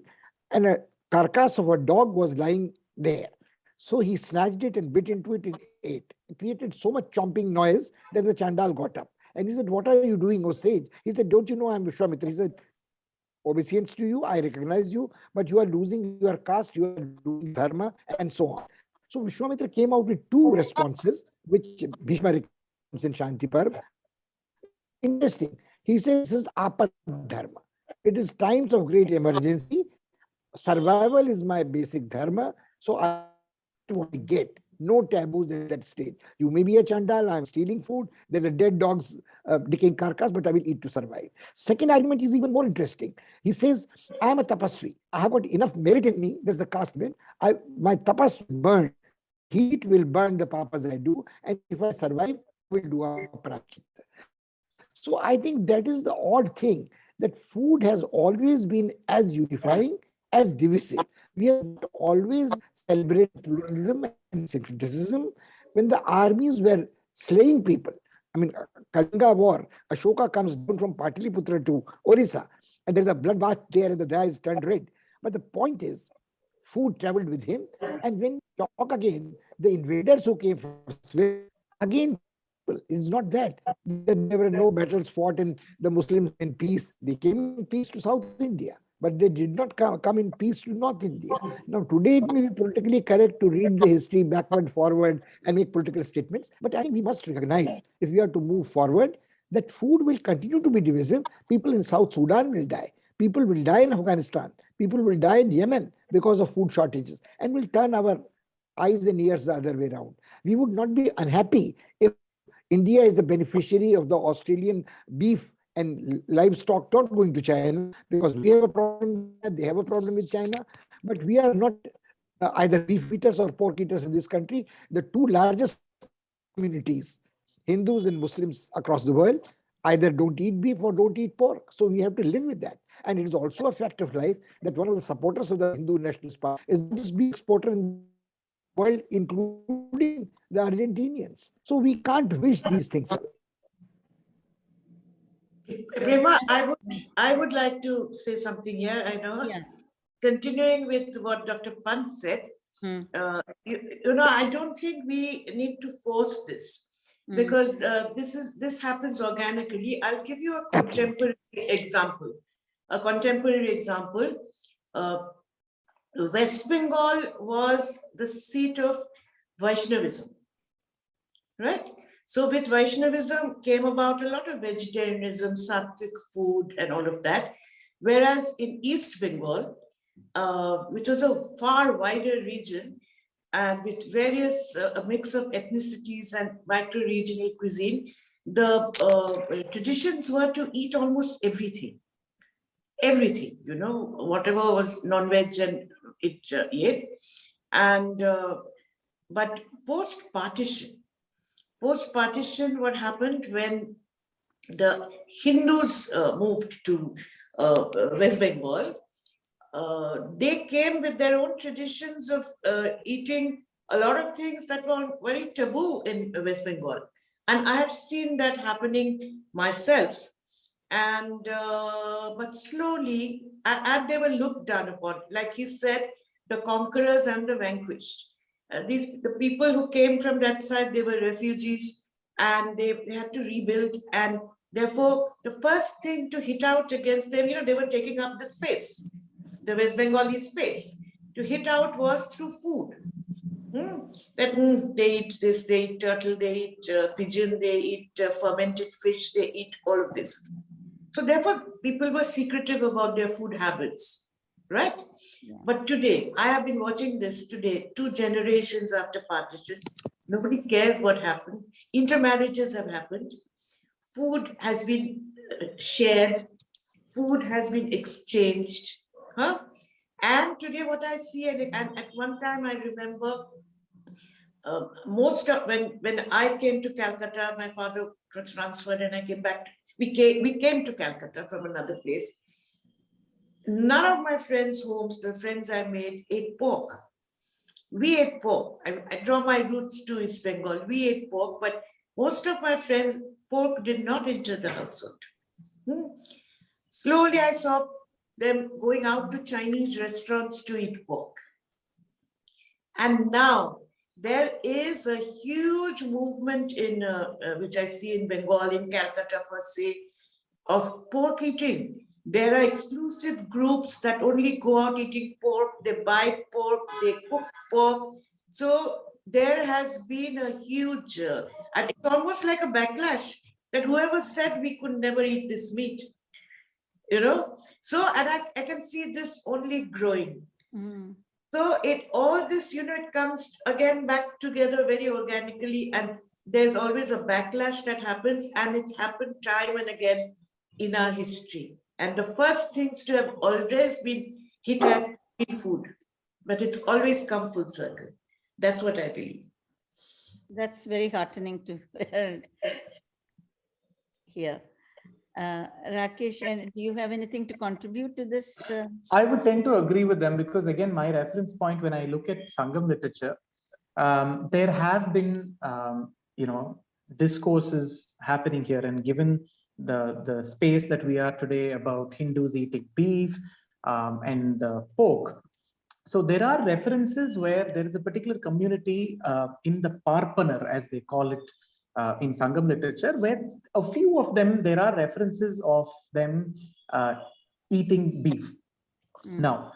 and a carcass of a dog was lying there. So he snatched it and bit into it and ate. It created so much chomping noise that the Chandal got up. And he said, "What are you doing, O sage?" He said, "Don't you know I'm Vishwamitra?" He said, "Obeisance to you, I recognize you, but you are losing your caste, you are losing dharma," and so on. So Vishwamitra came out with two responses, which Bhishma recounts in Shanti Parv. Interesting. He says, "This is apad dharma. It is times of great emergency. Survival is my basic dharma. So I do what I get. No taboos at that stage. You may be a Chandal, I'm stealing food. There's a dead dog's decaying carcass, but I will eat to survive." Second argument is even more interesting. He says, "I am a tapasvi. I have got enough merit in me." There's a caste man. My tapas burn. Heat will burn the papas I do. And if I survive, I will do a prachita. So I think that is the odd thing, that food has always been as unifying as divisive. We have always celebrated pluralism and syncretism. When the armies were slaying people, I mean, Kalinga war, Ashoka comes down from Pataliputra to Orissa, and there's a bloodbath there and the eyes turned red. But the point is, food traveled with him. And when we talk again, the invaders who came from again, it's not that there were no battles fought in the Muslims in peace. They came in peace to South India, but they did not come in peace to North India. Now, today it may be politically correct to read the history backward, forward, and make political statements. But I think we must recognize, if we are to move forward, that food will continue to be divisive. People in South Sudan will die. People will die in Afghanistan. People will die in Yemen because of food shortages, and will turn our eyes and ears the other way around. We would not be unhappy if India is the beneficiary of the Australian beef and livestock not going to China, because we have a problem, they have a problem with China, but we are not either beef eaters or pork eaters in this country. The two largest communities, Hindus and Muslims across the world, either don't eat beef or don't eat pork. So we have to live with that. And it is also a fact of life that one of the supporters of the Hindu Nationalist Party is the biggest beef exporter in the world, including the Argentinians. So we can't wish these things away. Prema, I would like to say something here. I know. Yeah. Continuing with what Dr. Pant said, you know, I don't think we need to force this, because this happens organically. I'll give you a contemporary example. West Bengal was the seat of Vaishnavism, right? So with Vaishnavism came about a lot of vegetarianism, sattvic food, and all of that. Whereas in East Bengal, which was a far wider region, and with various a mix of ethnicities and micro-regional cuisine, the traditions were to eat almost everything. Everything, you know, whatever was non-veg and it ate. And but post-partition, what happened when the Hindus moved to West Bengal, they came with their own traditions of eating a lot of things that were very taboo in West Bengal. And I have seen that happening myself. And but slowly, and they were looked down upon. Like he said, the conquerors and the vanquished. The people who came from that side, they were refugees, and they had to rebuild. And therefore, the first thing to hit out against them, you know, they were taking up the space, the West Bengali space. To hit out was through food. They eat this, they eat turtle, they eat pigeon, they eat fermented fish, they eat all of this. So therefore, people were secretive about their food habits, right? Yeah. But today, I have been watching this today, 2 generations after partition. Nobody cares what happened. Intermarriages have happened. Food has been shared. Food has been exchanged. And today what I see, and at one time I remember, most of when I came to Calcutta, my father was transferred and I came back. We came to Calcutta from another place. None of my friends' homes, the friends I made, ate pork. We ate pork. I draw my roots to East Bengal. We ate pork, but most of my friends, pork did not enter the household. Slowly, I saw them going out to Chinese restaurants to eat pork. And now there is a huge movement in which I see in Bengal, in Calcutta per se, of pork eating. There are exclusive groups that only go out eating pork, they buy pork, they cook pork. So there has been a huge, and it's almost like a backlash that whoever said we could never eat this meat, you know? So, and I can see this only growing. Mm. So it all this, it comes again back together very organically, and there's always a backlash that happens, and it's happened time and again in our history. And the first things to have always been hit at is food, but it's always come full circle. That's what I believe. That's very heartening to hear. Rakesh, and do you have anything to contribute to this? I would tend to agree with them because, again, my reference point when I look at Sangam literature, there have been, discourses happening here, and given the space that we are today about Hindus eating beef and pork. So there are references where there is a particular community in the Parpanar, as they call it, in Sangam literature, where a few of them, there are references of them eating beef. Now,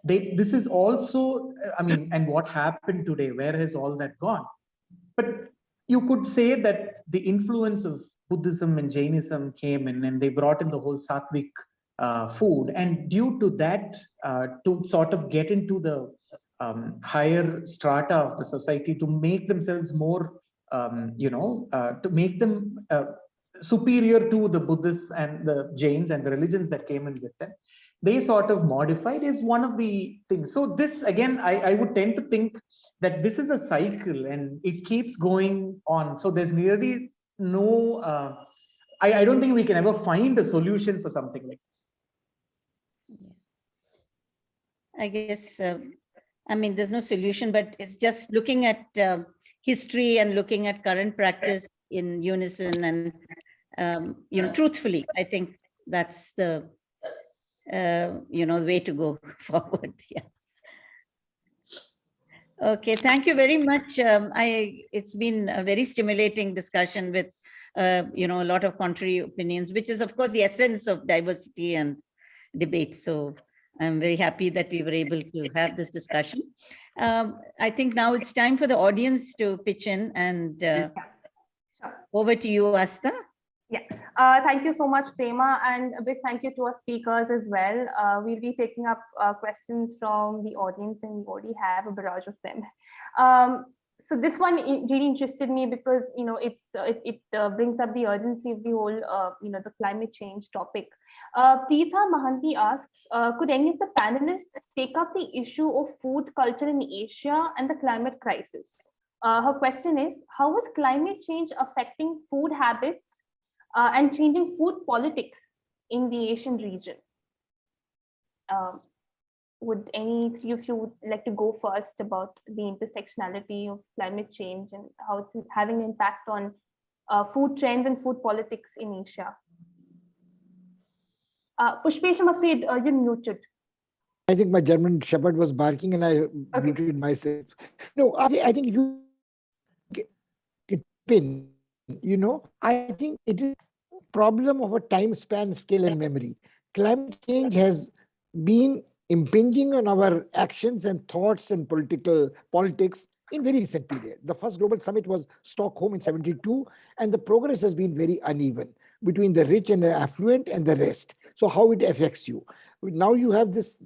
this is also, and what happened today, where has all that gone? But you could say that the influence of Buddhism and Jainism came in, and they brought in the whole Sattvic food. And due to that, to sort of get into the higher strata of the society, to make themselves more to make them superior to the Buddhists and the Jains and the religions that came in with them, they sort of modified is one of the things. So this, again, I would tend to think that this is a cycle and it keeps going on. So there's really no, I don't think we can ever find a solution for something like this. I guess, there's no solution, but it's just looking at history and looking at current practice in unison and, truthfully, I think that's the, way to go forward. Yeah. Okay, thank you very much. It's been a very stimulating discussion with, a lot of contrary opinions, which is, of course, the essence of diversity and debate. So I'm very happy that we were able to have this discussion. I think now it's time for the audience to pitch in, and over to you, Asta. Yeah, thank you so much, Prema, and a big thank you to our speakers as well. We'll be taking up questions from the audience, and we already have a barrage of them. So this one really interested me because it brings up the urgency of the whole the climate change topic. Preetha Mahanti asks, could any of the panelists take up the issue of food culture in Asia and the climate crisis? Her question is, how is climate change affecting food habits and changing food politics in the Asian region? Would any three of you like to go first about the intersectionality of climate change and how it's having an impact on food trends and food politics in Asia? Pushpesh, I'm afraid you're muted. I think my German Shepherd was barking and I muted myself. No, I think you pin, I think it is a problem of a time span, scale, and memory. Climate change has been impinging on our actions and thoughts and politics in very recent period. The first global summit was Stockholm in '72, and the progress has been very uneven between the rich and the affluent and the rest. So how it affects you. Now you have this,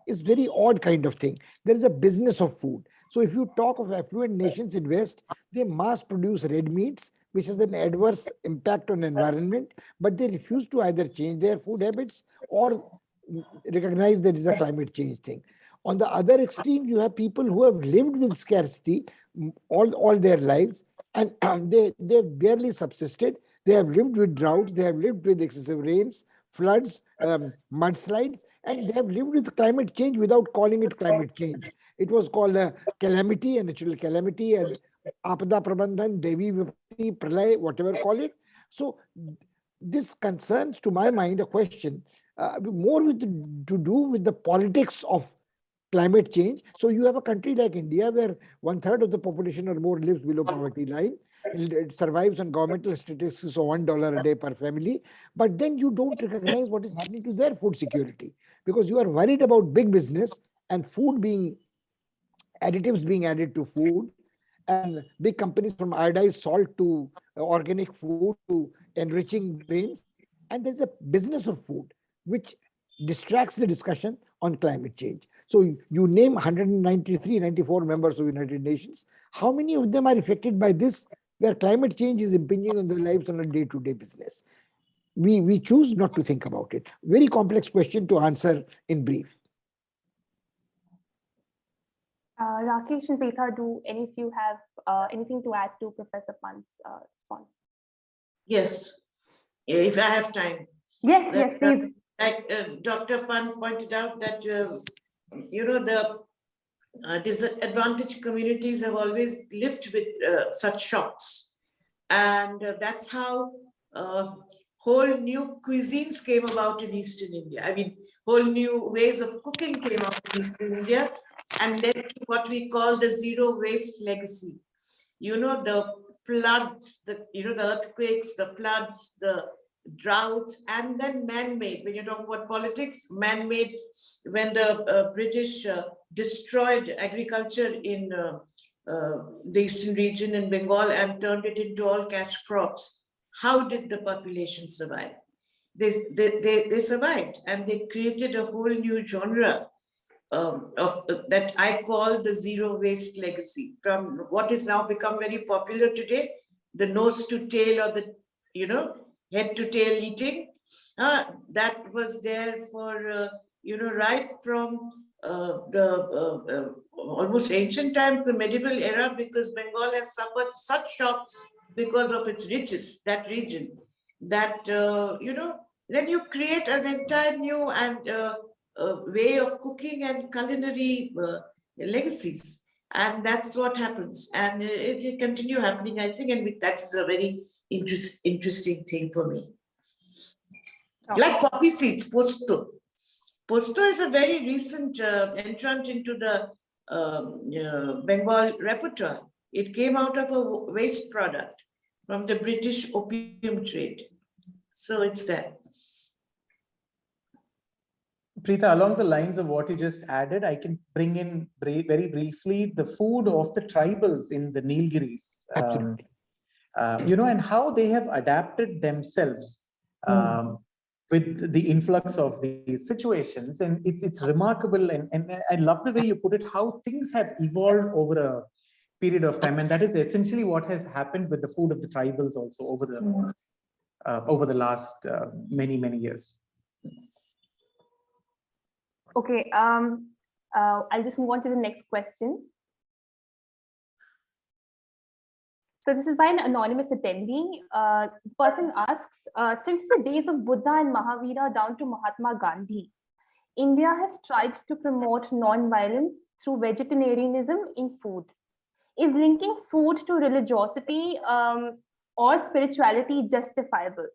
it's very odd kind of thing. There is a business of food. So if you talk of affluent nations in West, they mass produce red meats, which has an adverse impact on environment, but they refuse to either change their food habits or recognize there is a climate change thing. On the other extreme, you have people who have lived with scarcity all their lives, and they've barely subsisted. They have lived with droughts, they have lived with excessive rains, floods, mudslides, and they have lived with climate change without calling it climate change. It was called a calamity, a natural calamity, and Apada Prabandhan, Devi Vipatti, Pralay, whatever call it. So this concerns, to my mind, a question more to do with the politics of climate change. So you have a country like India where 1/3 of the population or more lives below poverty line. It survives on governmental statistics of $1 a day per family. But then you don't recognize what is happening to their food security because you are worried about big business and additives being added to food, and big companies from iodized salt to organic food to enriching grains. And there's a business of food which distracts the discussion on climate change. So you name 193, 94 members of United Nations. How many of them are affected by this, where climate change is impinging on their lives on a day-to-day business? We choose not to think about it. Very complex question to answer in brief. Rakesh and Preetha, do any of you have anything to add to Professor Pant's response? Yes, if I have time. Yes, yes, please. Like Dr. Pant pointed out that, the disadvantaged communities have always lived with such shocks. And that's how whole new cuisines came about in Eastern India. I mean, whole new ways of cooking came out in Eastern India and led to what we call the zero waste legacy. The floods, the earthquakes, the floods, the droughts, and then man-made. When you're talking about politics, man-made, when the British destroyed agriculture in the eastern region in Bengal and turned it into all cash crops. How did the population survive? They survived, and they created a whole new genre that I call the zero waste legacy, from what is now become very popular today, the nose to tail or the head to tail eating. That was there for right from the almost ancient times, the medieval era, because Bengal has suffered such shocks because of its riches, that region, that then you create an entire new and way of cooking and culinary legacies, and that's what happens, and it will continue happening, I think, and that's a very interesting thing for me. Okay. Like poppy seeds, posto. Posto is a very recent entrant into the Bengal repertoire. It came out of a waste product from the British opium trade. So it's that. Preetha, along the lines of what you just added, I can bring in very briefly the food of the tribals in the Nilgiris. Absolutely. And how they have adapted themselves with the influx of these situations. And it's remarkable. And I love the way you put it, how things have evolved over a period of time. And that is essentially what has happened with the food of the tribals also over the last many years. Okay, I'll just move on to the next question. So this is by an anonymous attendee. The person asks, since the days of Buddha and Mahavira down to Mahatma Gandhi, India has tried to promote non-violence through vegetarianism in food. Is linking food to religiosity or spirituality justifiable?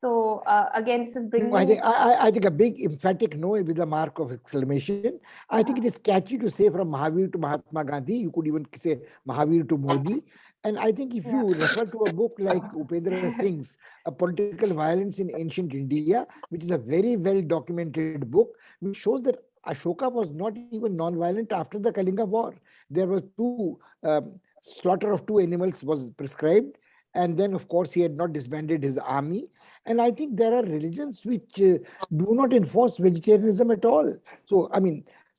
So again, this is bringing. I think a big emphatic no with a mark of exclamation. I think it is catchy to say from Mahavir to Mahatma Gandhi. You could even say Mahavir to Modi. And I think if you refer to a book like Upendra Singh's A Political Violence in Ancient India, which is a very well documented book, which shows that Ashoka was not even non-violent after the Kalinga War. There were slaughter of 2 animals was prescribed. And then, of course, he had not disbanded his army. And I think there are religions which do not enforce vegetarianism at all. So,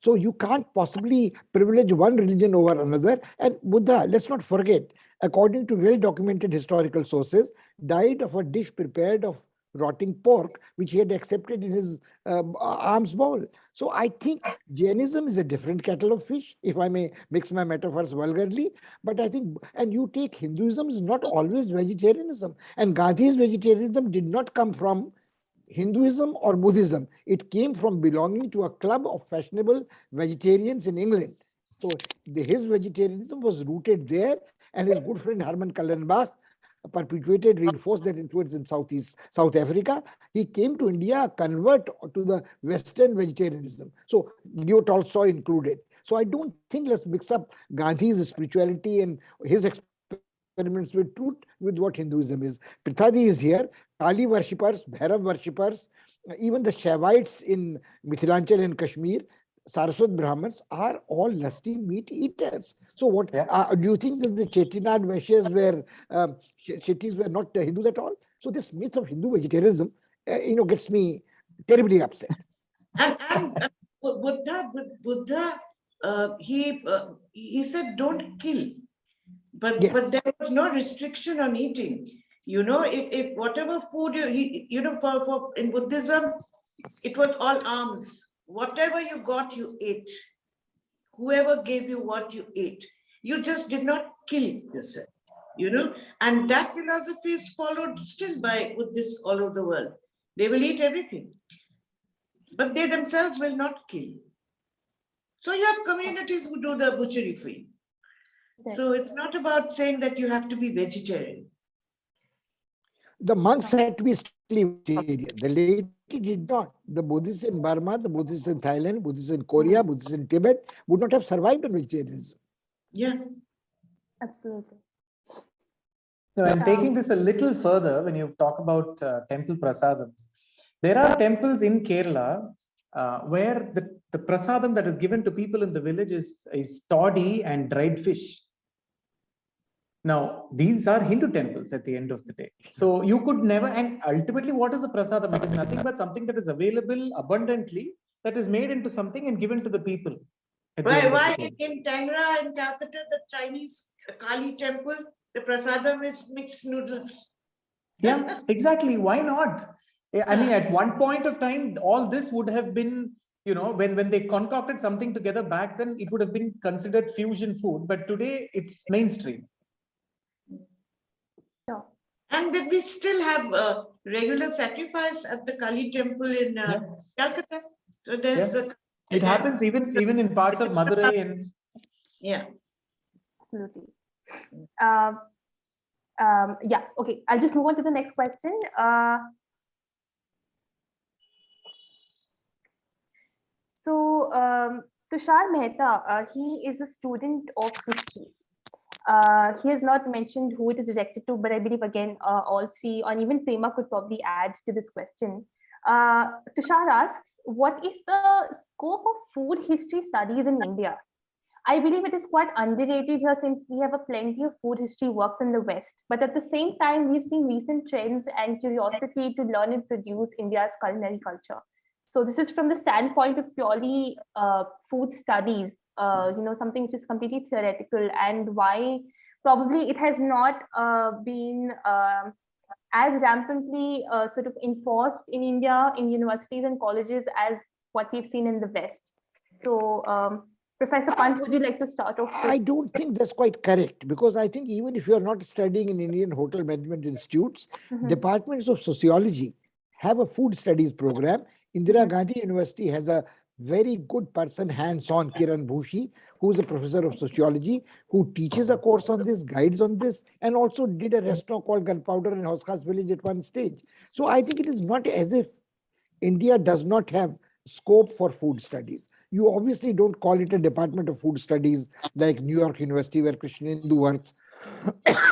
so you can't possibly privilege one religion over another. And Buddha, let's not forget, according to well-documented historical sources, died of a dish prepared of rotting pork, which he had accepted in his alms bowl. So I think Jainism is a different kettle of fish, if I may mix my metaphors vulgarly. But I think, and you take Hinduism is not always vegetarianism. And Gandhi's vegetarianism did not come from Hinduism or Buddhism. It came from belonging to a club of fashionable vegetarians in England. So his vegetarianism was rooted there, and his good friend Herman Kallenbach perpetuated, reinforced that influence in South Africa. He came to India, convert to the Western vegetarianism. So Leo Tolstoy included. So I don't think let's mix up Gandhi's spirituality and his experiments with truth with what Hinduism is. Prithadi is here, Kali worshippers, Bhairav worshippers, even the Shaivites in Mithilanchal and Kashmir, Saraswat Brahmins are all lusty meat eaters. So what do you think that the Chettinad Vaishyas were Shettis were not Hindus at all? So this myth of Hindu vegetarianism, gets me terribly upset. And Buddha, he said don't kill, but there was no restriction on eating. If whatever food for in Buddhism, it was all alms. Whatever you got, you ate. Whoever gave you what you ate, you just did not kill yourself. And that philosophy is followed still by Buddhists all over the world. They will eat everything, but they themselves will not kill. So you have communities who do the butchery for you. So it's not about saying that you have to be vegetarian. The monks had to be strictly vegetarian. The laity did not. The Buddhists in Burma, the Buddhists in Thailand, Buddhists in Korea, Buddhists in Tibet would not have survived on vegetarianism. Yeah. Absolutely. No, and taking this a little further, when you talk about temple prasadams, there are temples in Kerala where the prasadam that is given to people in the village is toddy and dried fish. Now, these are Hindu temples at the end of the day. So you could never, and ultimately what is a prasadam? It is nothing but something that is available abundantly, that is made into something and given to the people. Why in Tangra in Calcutta, the Chinese Kali temple, the prasadam is mixed noodles? Yeah, exactly. Why not? I mean, at one point of time, all this would have been, when they concocted something together back then, it would have been considered fusion food. But today it's mainstream. Sure. And then we still have regular sacrifice at the Kali temple in Calcutta. So there's it happens even in parts of Madurai and absolutely. Okay, I'll just move on to the next question. Tushar Mehta, he is a student of history. He has not mentioned who it is directed to, but I believe again, all three, or even Prema could probably add to this question. Tushar asks, what is the scope of food history studies in India? I believe it is quite underrated here since we have a plenty of food history works in the West. But at the same time, we've seen recent trends and curiosity to learn and produce India's culinary culture. So this is from the standpoint of purely food studies, something which is completely theoretical, and why probably it has not been as rampantly sort of enforced in India in universities and colleges as what we've seen in the West. So Professor Pant, would you like to start off? I don't think that's quite correct, because I think even if you are not studying in Indian hotel management institutes, departments of sociology have a food studies program. Indira Gandhi University has a very good person, hands-on, Kiran Bhushi, who is a professor of sociology, who teaches a course on this, guides on this, and also did a restaurant called Gunpowder in Hauskhas village at one stage. So I think it is not as if India does not have scope for food studies. You obviously don't call it a department of food studies like New York University, where Krishnendu works,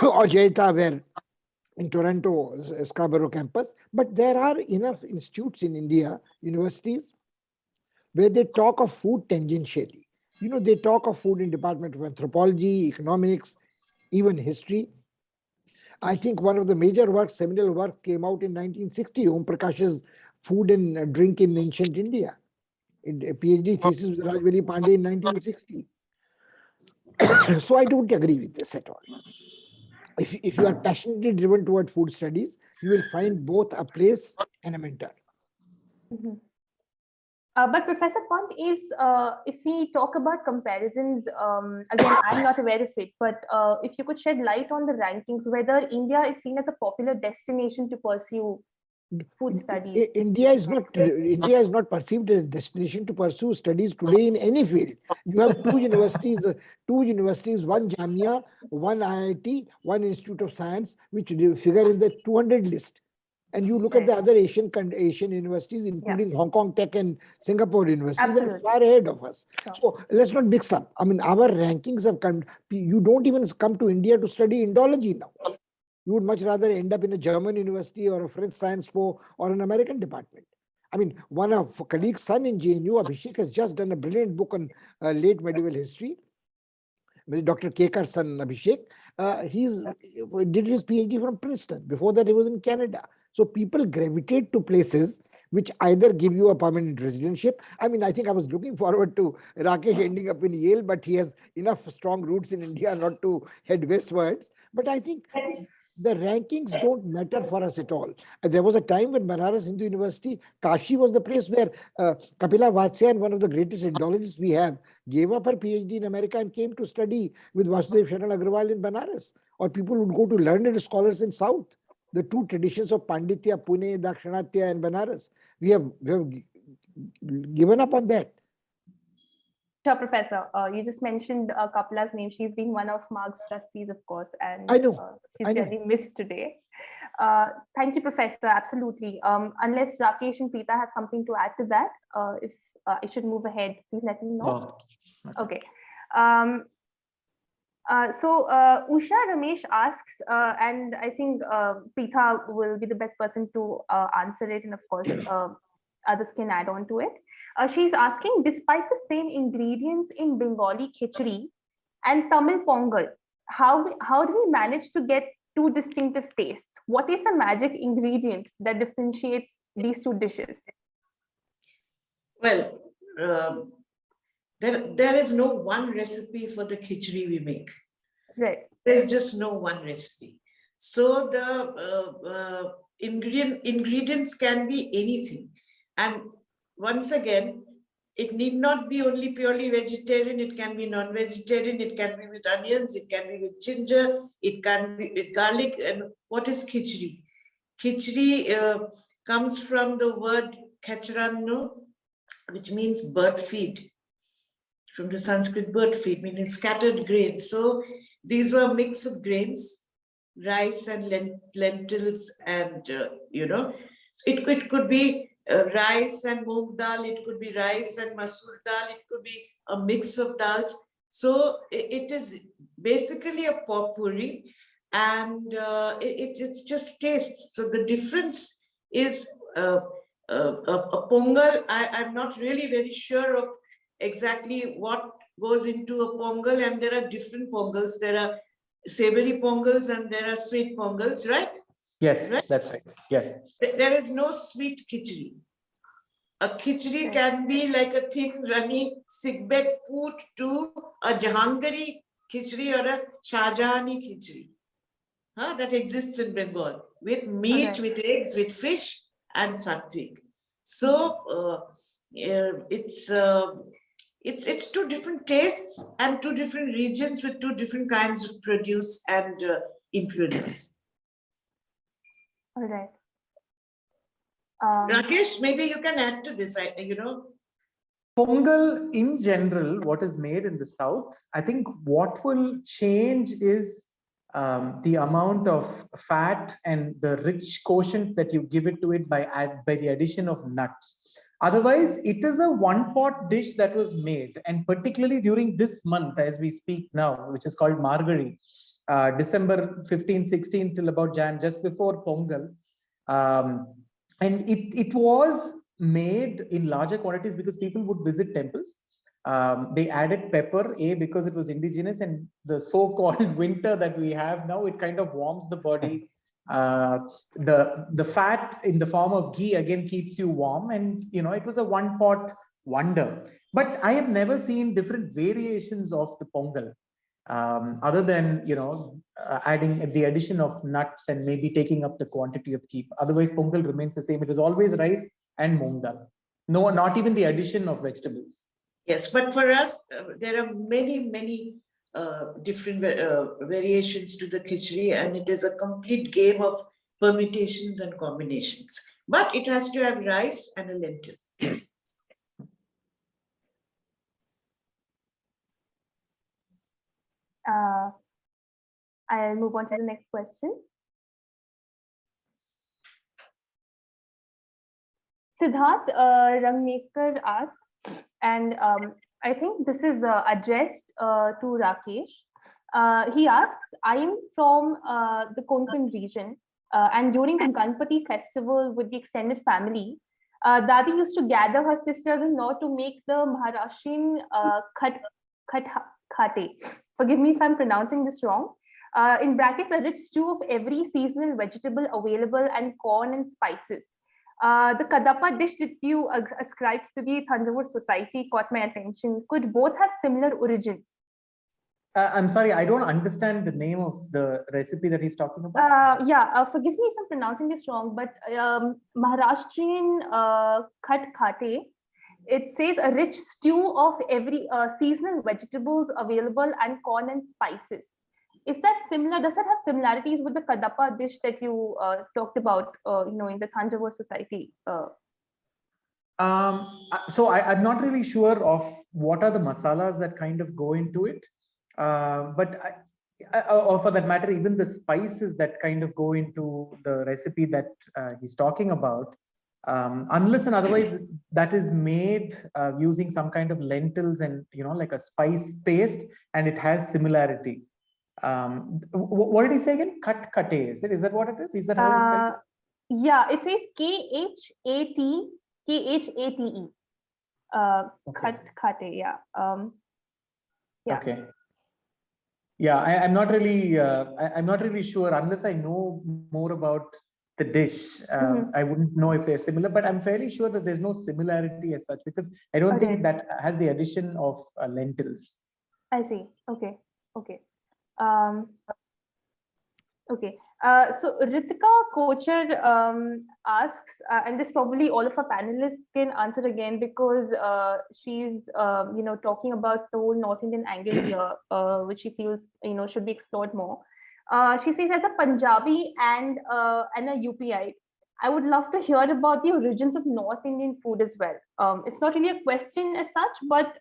or Jayata, where in Toronto, Scarborough campus. But there are enough institutes in India, universities, where they talk of food tangentially. They talk of food in Department of Anthropology, Economics, even history. I think one of the major works, seminal work, came out in 1960, Om Prakash's Food and Drink in Ancient India. In a PhD thesis with Rajveli Pandey in 1960. So I don't agree with this at all. If you are passionately driven toward food studies, you will find both a place and a mentor. But Professor Pant, if we talk about comparisons, again, I'm not aware of it, but if you could shed light on the rankings, whether India is seen as a popular destination to pursue food studies. India is not perceived as a destination to pursue studies today in any field. You have two universities, one Jamia, one IIT, one Institute of Science, which figure in the 200 list. And you look at the other Asian universities, including Hong Kong Tech and Singapore universities, are far ahead of us. Sure. So let's not mix up. I mean, our rankings have come. You don't even come to India to study Indology now. You would much rather end up in a German university or a French science po or an American department. I mean, one of colleagues' son in JNU, Abhishek, has just done a brilliant book on late medieval history. Dr. Kekar's son, Abhishek, he did his PhD from Princeton. Before that, he was in Canada. So people gravitate to places which either give you a permanent residentship. I mean, I think I was looking forward to Rakesh ending up in Yale, but he has enough strong roots in India not to head westwards. But I think the rankings don't matter for us at all. There was a time when Banaras Hindu University, Kashi was the place where Kapila Vatsyayan, one of the greatest Indologists we have, gave up her PhD in America and came to study with Vasudev Sharan Agarwal in Banaras. Or people would go to learned scholars in South. The two traditions of Panditya, Pune, Dakshinatya, and Banaras. We have given up on that. Sure, Professor. You just mentioned Kapila's name. She's been one of Marg's trustees, of course, and I know. She's really missed today. Thank you, Professor. Absolutely. Unless Rakesh and Preeta have something to add to that, if I should move ahead, please let me know. No. Okay. So Usha Ramesh asks, and I think Preeta will be the best person to answer it, and of course others can add on to it. She's asking, despite the same ingredients in Bengali khichdi and Tamil pongal, how do we manage to get two distinctive tastes? What is the magic ingredient that differentiates these two dishes? Well, there is no one recipe for the khichdi we make. Right. There's just no one recipe. So the ingredients can be anything. And once again, it need not be only purely vegetarian. It can be non-vegetarian. It can be with onions. It can be with ginger. It can be with garlic. And what is khichdi? Khichdi comes from the word khachrannu, which means bird feed. From the Sanskrit bird feed, meaning scattered grains. So these were a mix of grains, rice and lentils, and so it could be rice and moong dal, it could be rice and masoor dal, it could be a mix of dals. So it is basically a potpourri, and it's just tastes. So the difference is a pongal. I'm not really very sure of exactly what goes into a pongal, and there are different pongals. There are savory pongals and there are sweet pongals, right? Yes, right? That's right. Yes. There is no sweet khichdi. A khichdi can be like a thin, runny sickbed food to a Jahangiri khichdi or a Shahjahani khichdi. That exists in Bengal with meat, with eggs, with fish and sattvic. So it's two different tastes and two different regions with two different kinds of produce and influences. All right. Rakesh, maybe you can add to this. Pongal in general, what is made in the South, I think what will change is the amount of fat and the rich quotient that you give it to it by the addition of nuts. Otherwise, it is a one-pot dish that was made, and particularly during this month, as we speak now, which is called Margari, December 15, 16 till about Jan, just before Pongal. And it was made in larger quantities because people would visit temples. They added pepper, because it was indigenous, and the so-called winter that we have now, it kind of warms the body. The fat in the form of ghee again keeps you warm, and it was a one-pot wonder. But I have never seen different variations of the pongal, other than adding the addition of nuts and maybe taking up the quantity of ghee. Otherwise, pongal remains the same. It is always rice and moong dal. No, not even the addition of vegetables. Yes, but for us, there are many different variations to the khichdi, and it is a complete game of permutations and combinations. but it has to have rice and a lentil. I'll move on to the next question. Siddharth Rangneskar asks, and I think this is addressed to Rakesh. He asks, I am from the Konkan region, and during the Ganpati festival with the extended family, Dadi used to gather her sisters-in-law to make the Maharashtrian khat khate. Forgive me if I'm pronouncing this wrong. In brackets, a rich stew of every seasonal vegetable available and corn and spices. The Kadapa dish that you ascribed to the Thanjavur society caught my attention. Could both have similar origins? I'm sorry, I don't understand the name of the recipe that he's talking about. Forgive me if I'm pronouncing this wrong, but Maharashtrian khat khate, it says a rich stew of every seasonal vegetables available and corn and spices. Is that similar? Does that have similarities with the Kadapa dish that you talked about, in the Thanjavur society? So I'm not really sure of what are the masalas that kind of go into it, or for that matter, even the spices that kind of go into the recipe that he's talking about. Unless and otherwise that is made using some kind of lentils and like a spice paste, and it has similarity. What did he say again? Khat khate, is it? Is that what it is? Is that how it's spelled? Yeah, it says KHATE. Khat khate, yeah. Yeah. Okay. Yeah, I'm not really sure unless I know more about the dish. I wouldn't know if they're similar, but I'm fairly sure that there's no similarity as such, because I don't think that has the addition of lentils. I see. Okay. Okay. So Ritika Kochar asks, and this probably all of our panelists can answer again, because she's talking about the whole North Indian angle here, which she feels should be explored more. She says, as a Punjabi and a UPI, I would love to hear about the origins of North Indian food as well. It's not really a question as such, but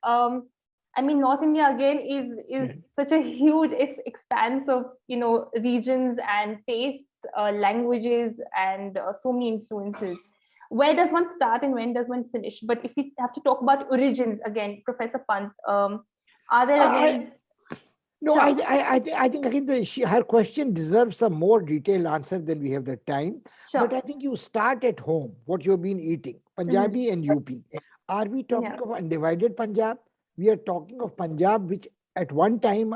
I mean, North India again is such a huge expanse of regions and tastes, languages, and so many influences. Where does one start and when does one finish? But if we have to talk about origins again, Professor Pant, are there again? No, sure. I think again her question deserves some more detailed answer than we have the time. Sure. But I think you start at home, what you've been eating, Punjabi and UP. Are we talking of undivided Punjab? We are talking of Punjab, which at one time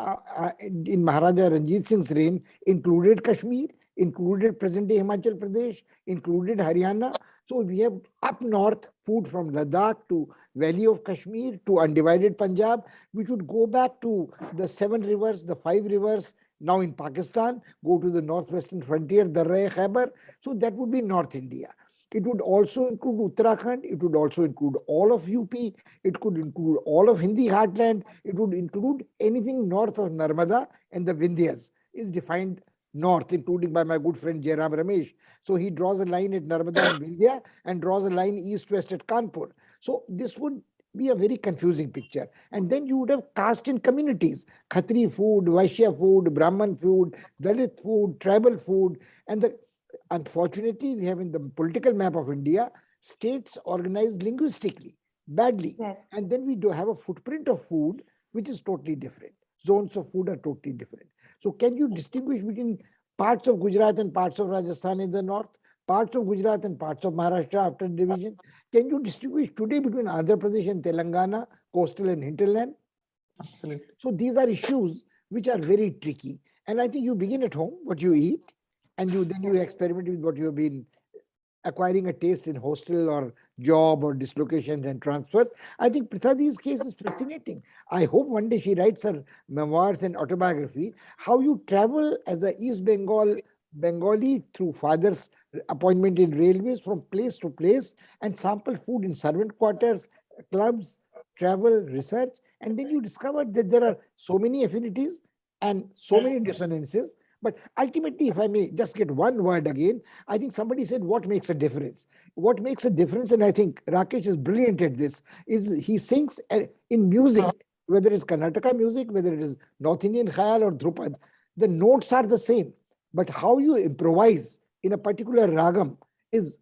in Maharaja Ranjit Singh's reign included Kashmir, included present-day Himachal Pradesh, included Haryana. So we have up north food from Ladakh to Valley of Kashmir to undivided Punjab, which would go back to the 7 rivers, the 5 rivers, now in Pakistan, go to the northwestern frontier, Darya Khyber. So that would be North India. It would also include Uttarakhand. It would also include all of UP. It could include all of Hindi heartland. It would include anything north of Narmada, and the Vindhyas is defined north, including by my good friend Jairam Ramesh. So he draws a line at Narmada and Vindhya and draws a line east-west at Kanpur. So this would be a very confusing picture. And then you would have caste in communities, Khatri food, Vaishya food, Brahman food, Dalit food, tribal food, and unfortunately, we have in the political map of India, states organized linguistically, badly. Yes. And then we do have a footprint of food, which is totally different. Zones of food are totally different. So can you distinguish between parts of Gujarat and parts of Rajasthan in the north, parts of Gujarat and parts of Maharashtra after division? Can you distinguish today between Andhra Pradesh and Telangana, coastal and hinterland? Absolutely. So these are issues which are very tricky. And I think you begin at home, what you eat, and then you experiment with what you have been acquiring a taste in hostel or job or dislocations and transfers. I think Prasadi's case is fascinating. I hope one day she writes her memoirs and autobiography, how you travel as a East Bengali through father's appointment in railways from place to place and sample food in servant quarters, clubs, travel, research. And then you discover that there are so many affinities and so many dissonances. But ultimately, if I may just get one word again, I think somebody said, what makes a difference? What makes a difference, and I think Rakesh is brilliant at this, is he sings in music, whether it's Karnataka music, whether it is North Indian Khayal or Dhrupad, the notes are the same. But how you improvise in a particular ragam is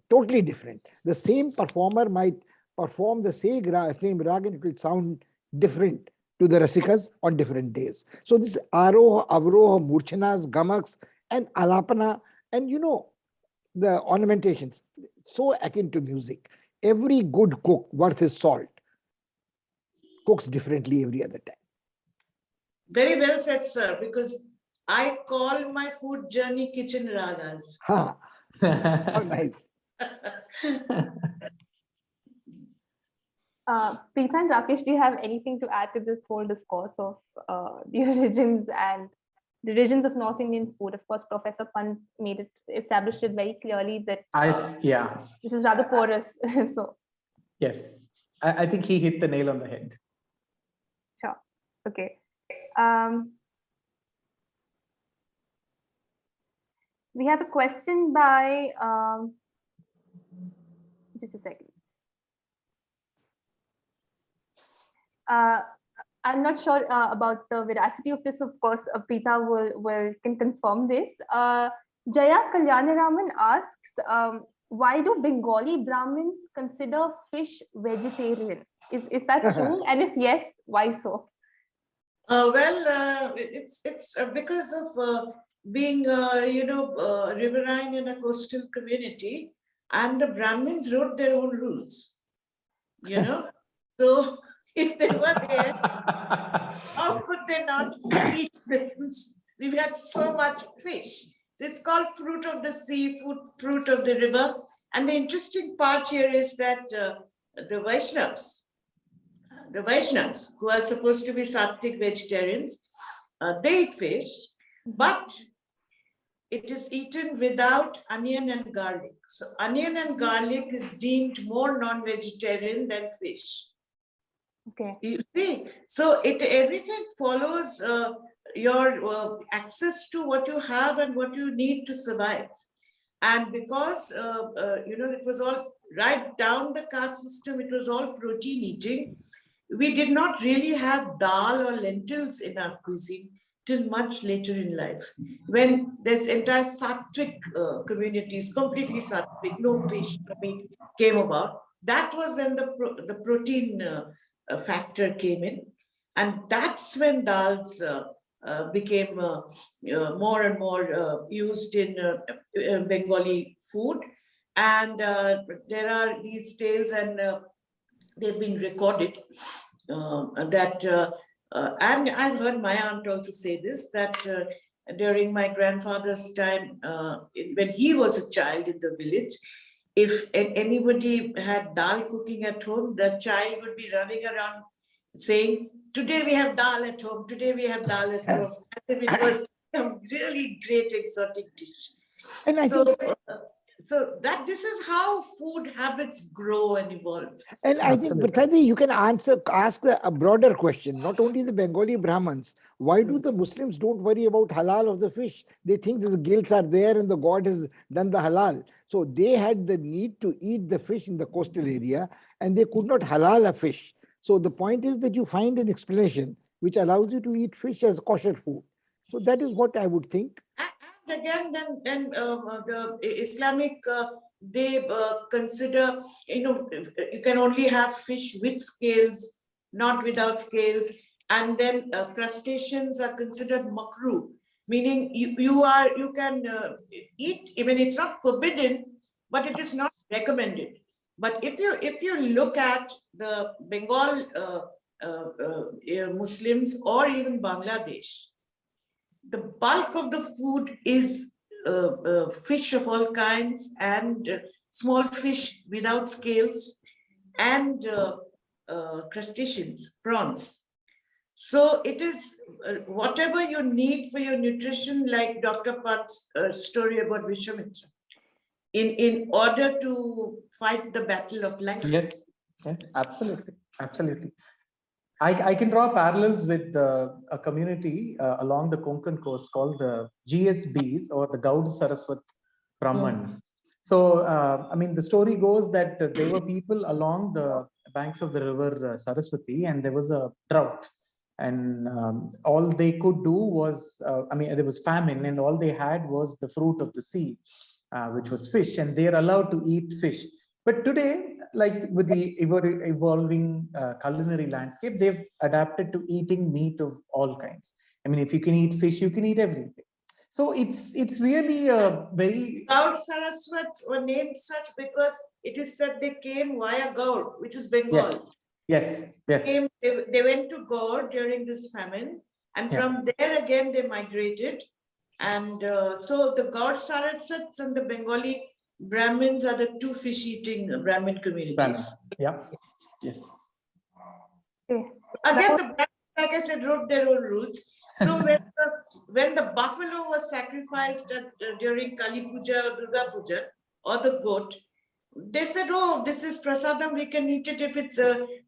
totally different. The same performer might perform the same rag and it will sound different to the Rasikas on different days. So this Aroha, Avroha, Murchanas, Gamaks, and Alapana, and the ornamentations, so akin to music. Every good cook worth his salt cooks differently every other time. Very well said, sir, because I call my food journey kitchen ragas. Ha! How nice. Preetha and Rakesh, do you have anything to add to this whole discourse of the origins and the origins of North Indian food? Of course, Professor Pant established it very clearly that this is rather porous. So yes, I think he hit the nail on the head. Sure. Okay. We have a question by just a second. I'm not sure about the veracity of this. Of course, Preetha can confirm this. Jaya Kalyanaraman asks, why do Bengali Brahmins consider fish vegetarian? Is that true? And if yes, why so? Well, it's because of being riverine in a coastal community, and the Brahmins wrote their own rules. So if they were there, how could they not eat things? We've had so much fish. So it's called fruit of the sea, fruit of the river. And the interesting part here is that the Vaishnavas, who are supposed to be Sattvic vegetarians, they eat fish, but it is eaten without onion and garlic. So onion and garlic is deemed more non-vegetarian than fish. Okay. You see, so everything follows your access to what you have and what you need to survive. And because it was all right down the caste system, it was all protein eating. We did not really have dal or lentils in our cuisine till much later in life, when there's entire Sattvic communities, completely Sattvic, no fish, no meat came about. That was when the protein factor came in, and that's when dals became more and more used in Bengali food. And there are these tales, and they've been recorded that, and I've heard my aunt also say this, that during my grandfather's time, when he was a child in the village, if anybody had dal cooking at home, the child would be running around saying, "Today we have dal at home, today we have dal at home," as if it was a really great exotic dish. And I think, so that this is how food habits grow and evolve. And I think, Prithadi, you can ask a broader question, not only the Bengali Brahmins. Why do the Muslims don't worry about halal of the fish? They think the gills are there and the God has done the halal. So they had the need to eat the fish in the coastal area, and they could not halal a fish. So the point is that you find an explanation which allows you to eat fish as kosher food. So that is what I would think. And again, then the Islamic, they consider, you can only have fish with scales, not without scales. And then crustaceans are considered makruh, meaning you can eat, even it's not forbidden, but it is not recommended. But if you look at the Bengal Muslims or even Bangladesh, the bulk of the food is fish of all kinds and small fish without scales and crustaceans, prawns. So it is whatever you need for your nutrition, like Dr. Pant's story about Vishwamitra, in order to fight the battle of life. Yes, absolutely. I can draw parallels with a community along the Konkan coast called the GSBs, or the Gaud Saraswat Brahmans. So, I mean, the story goes that there were people along the banks of the river Saraswati, and there was a drought. And all they could do was, I mean, there was famine, and all they had was the fruit of the sea, which was fish, and they are allowed to eat fish. But today, like with the evolving culinary landscape, they've adapted to eating meat of all kinds. I mean, if you can eat fish, you can eat everything. So it's really a very... Gaud Saraswats were named such because it is said they came via Gaud, which is Bengal. Yes, yes. They went to Gaud during this famine, and from there again they migrated. And so the Gaud Saraswats and the Bengali Brahmins are the two fish-eating Brahmin communities. Yeah, yes. Okay. Again, the Brahmins, like I said, wrote their own rules. So when the buffalo was sacrificed during Kali Puja or Durga Puja, or the goat, they said, oh, this is prasadam, we can eat it if it's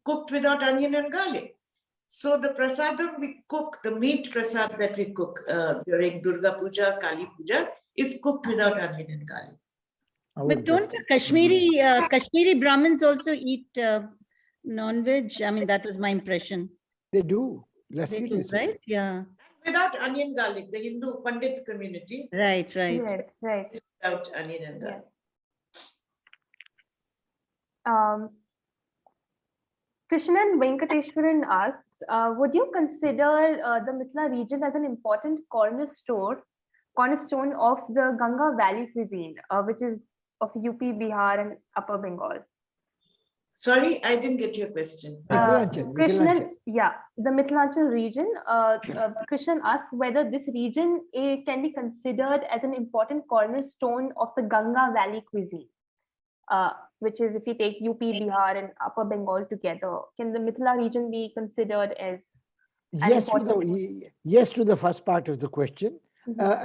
cooked without onion and garlic. So the prasadam we cook, the meat prasad that we cook during Durga Puja, Kali Puja, is cooked without onion and garlic. But don't the Kashmiri Brahmins also eat non-veg? I mean, that was my impression. They do. They do, right? Yeah. Without onion garlic, the Hindu Pandit community. Right. Without onion and garlic. Krishnan Venkateshwaran asks, would you consider the Mithila region as an important cornerstone of the Ganga Valley cuisine, which is of UP, Bihar, and Upper Bengal? Sorry, I didn't get your question. Krishnan, yeah, the Mithilanchal region. Krishnan asks whether this region can be considered as an important cornerstone of the Ganga Valley cuisine, which is if you take UP, Bihar, and Upper Bengal together. Can the Mithila region be considered as yes to the first part of the question?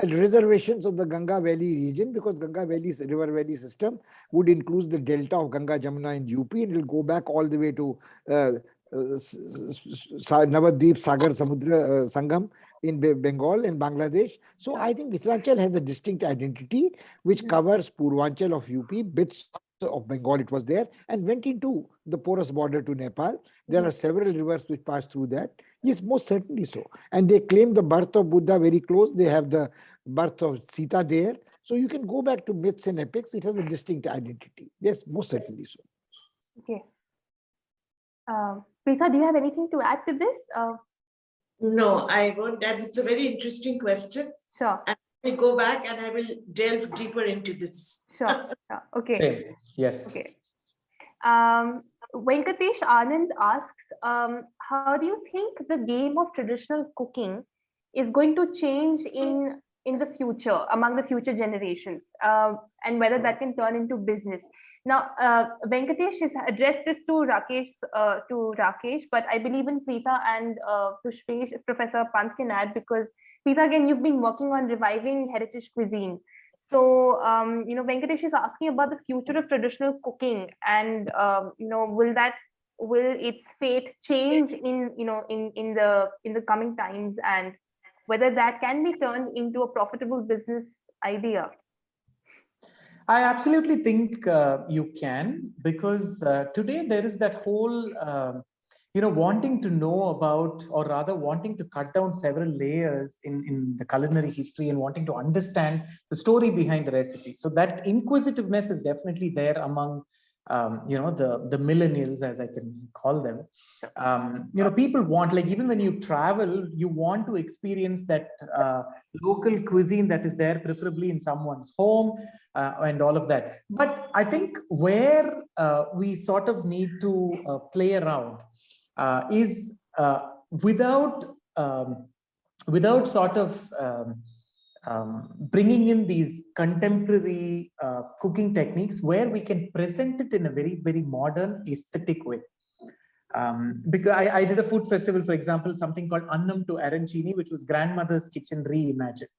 Reservations of the Ganga Valley region, because Ganga Valley's river valley system would include the delta of Ganga, Jamuna and UP, and it will go back all the way to Navadvip, Sagar, Samudra, Sangam in Bengal and Bangladesh. So I think Mithilanchal has a distinct identity which covers Purvanchal of UP, bits of Bengal it was there, and went into the porous border to Nepal. There are several rivers which pass through that. Yes, most certainly so. And they claim the birth of Buddha very close. They have the birth of Sita there. So you can go back to myths and epics. It has a distinct identity. Yes, most certainly so. Okay. Preetha, do you have anything to add to this? No, I won't. That is a very interesting question. Sure. I will go back and I will delve deeper into this. Sure. Okay. Same. Yes. Okay. Venkatesh Anand asks, how do you think the game of traditional cooking is going to change in the future, among the future generations, and whether that can turn into business? Now, Venkatesh has addressed this to Rakesh, but I believe in Preetha and Pushpesh, Professor Pant can add, because Preetha, again, you've been working on reviving heritage cuisine. So, Venkatesh is asking about the future of traditional cooking, and will its fate change in the coming times, and whether that can be turned into a profitable business idea? I absolutely think you can, because today there is that whole wanting to know about, or rather wanting to cut down several layers in the culinary history and wanting to understand the story behind the recipe. So that inquisitiveness is definitely there among, the millennials, as I can call them. People want, like, even when you travel, you want to experience that local cuisine that is there, preferably in someone's home and all of that. But I think where we sort of need to play around is without sort of bringing in these contemporary cooking techniques, where we can present it in a very, very modern aesthetic way. Because I did a food festival, for example, something called Annam to Arancini, which was grandmother's kitchen reimagined,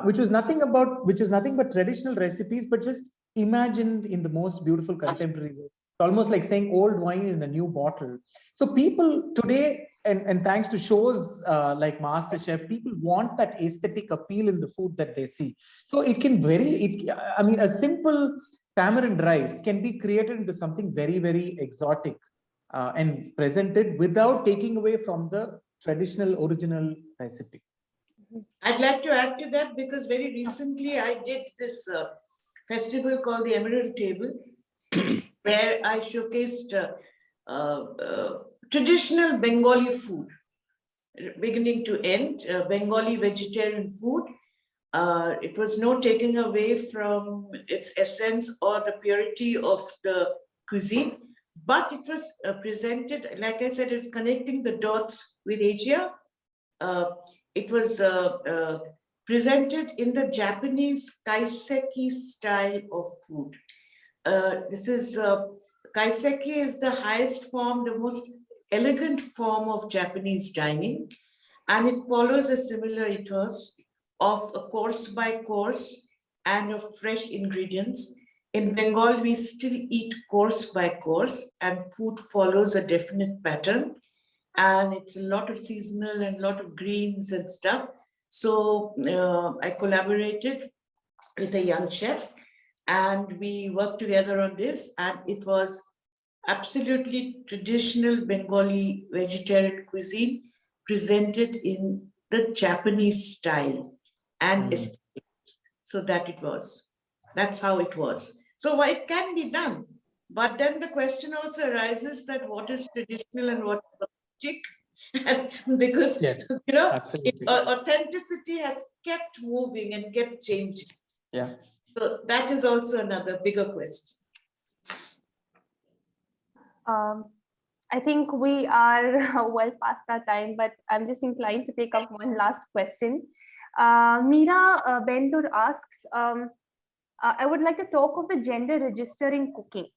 which was nothing but traditional recipes, but just imagined in the most beautiful contemporary way. almost like saying old wine in a new bottle. So people today, and thanks to shows like MasterChef, people want that aesthetic appeal in the food that they see. So it can I mean, a simple tamarind rice can be created into something very, very exotic and presented without taking away from the traditional original recipe. I'd like to add to that because very recently I did this festival called the Emerald Table, where I showcased traditional Bengali food, beginning to end, Bengali vegetarian food. It was no taking away from its essence or the purity of the cuisine, but it was presented, like I said, it's connecting the dots with Asia. It was presented in the Japanese kaiseki style of food. Kaiseki is the highest form, the most elegant form of Japanese dining, and it follows a similar ethos of a course by course and of fresh ingredients. In Bengal, we still eat course by course, and food follows a definite pattern. And it's a lot of seasonal and a lot of greens and stuff. So I collaborated with a young chef and we worked together on this, and it was absolutely traditional Bengali vegetarian cuisine presented in the Japanese style and aesthetics. So that's how it was. So it can be done. But then the question also arises that what is traditional and what is authentic? Because yes, authenticity has kept moving and kept changing. Yeah. So that is also another bigger question. I think we are well past our time, but I'm just inclined to take up one last question. Meera Bendur asks, I would like to talk of the gender register in cooking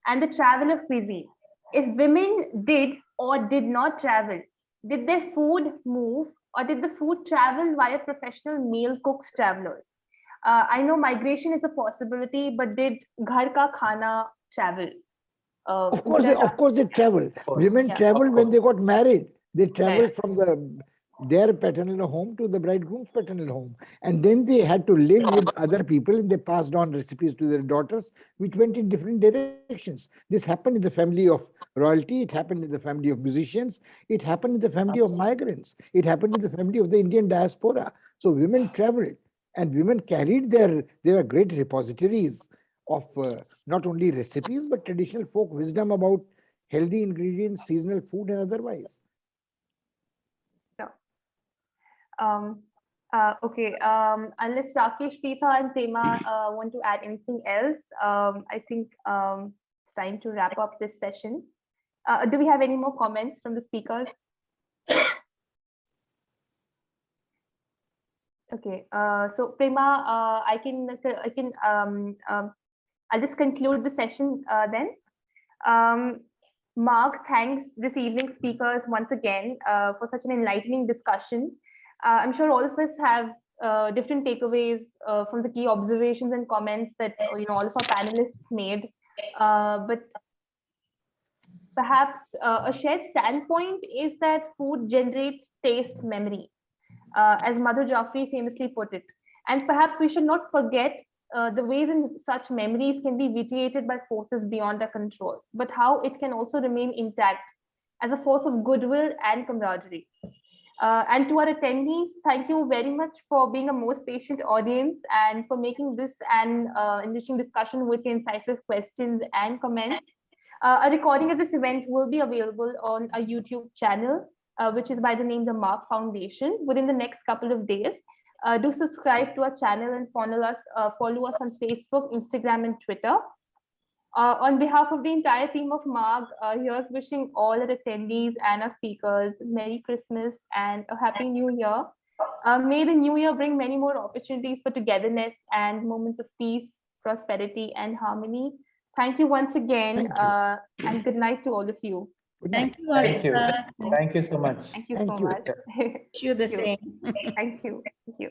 and the travel of cuisine. If women did or did not travel, did their food move or did the food travel via professional male cooks, travelers? I know migration is a possibility, but did ghar ka khana travel? Of course, they travel. Women travel when they got married. They traveled from their paternal home to the bridegroom's paternal home, and then they had to live with other people, and they passed on recipes to their daughters, which went in different directions. This happened in the family of royalty. It happened in the family of musicians. It happened in the family of migrants. It happened in the family of the Indian diaspora. So women traveled, and women carried there were great repositories of not only recipes, but traditional folk wisdom about healthy ingredients, seasonal food, and otherwise. Okay, unless Rakesh, Preetha, and Prema want to add anything else, I think it's time to wrap up this session. Do we have any more comments from the speakers? Okay, so Prema, I'll just conclude the session then. Mark, thanks this evening's speakers once again for such an enlightening discussion. I'm sure all of us have different takeaways from the key observations and comments that all of our panelists made. But perhaps a shared standpoint is that food generates taste memory, as Madhur Jaffrey famously put it. And perhaps we should not forget the ways in such memories can be vitiated by forces beyond our control, but how it can also remain intact as a force of goodwill and camaraderie. And to our attendees, thank you very much for being a most patient audience and for making this an enriching discussion with incisive questions and comments. A recording of this event will be available on our YouTube channel, which is by the name the Mark Foundation, within the next couple of days. Do subscribe to our channel and follow us on Facebook, Instagram, and Twitter. On behalf of the entire team of Mark, here's wishing all our attendees and our speakers Merry Christmas and a Happy New Year. May the New Year bring many more opportunities for togetherness and moments of peace, prosperity, and harmony. Thank you once again, and good night to all of you. Thank you. Thank you so much. Thank you so much. Wish you the same. Thank you. Thank you.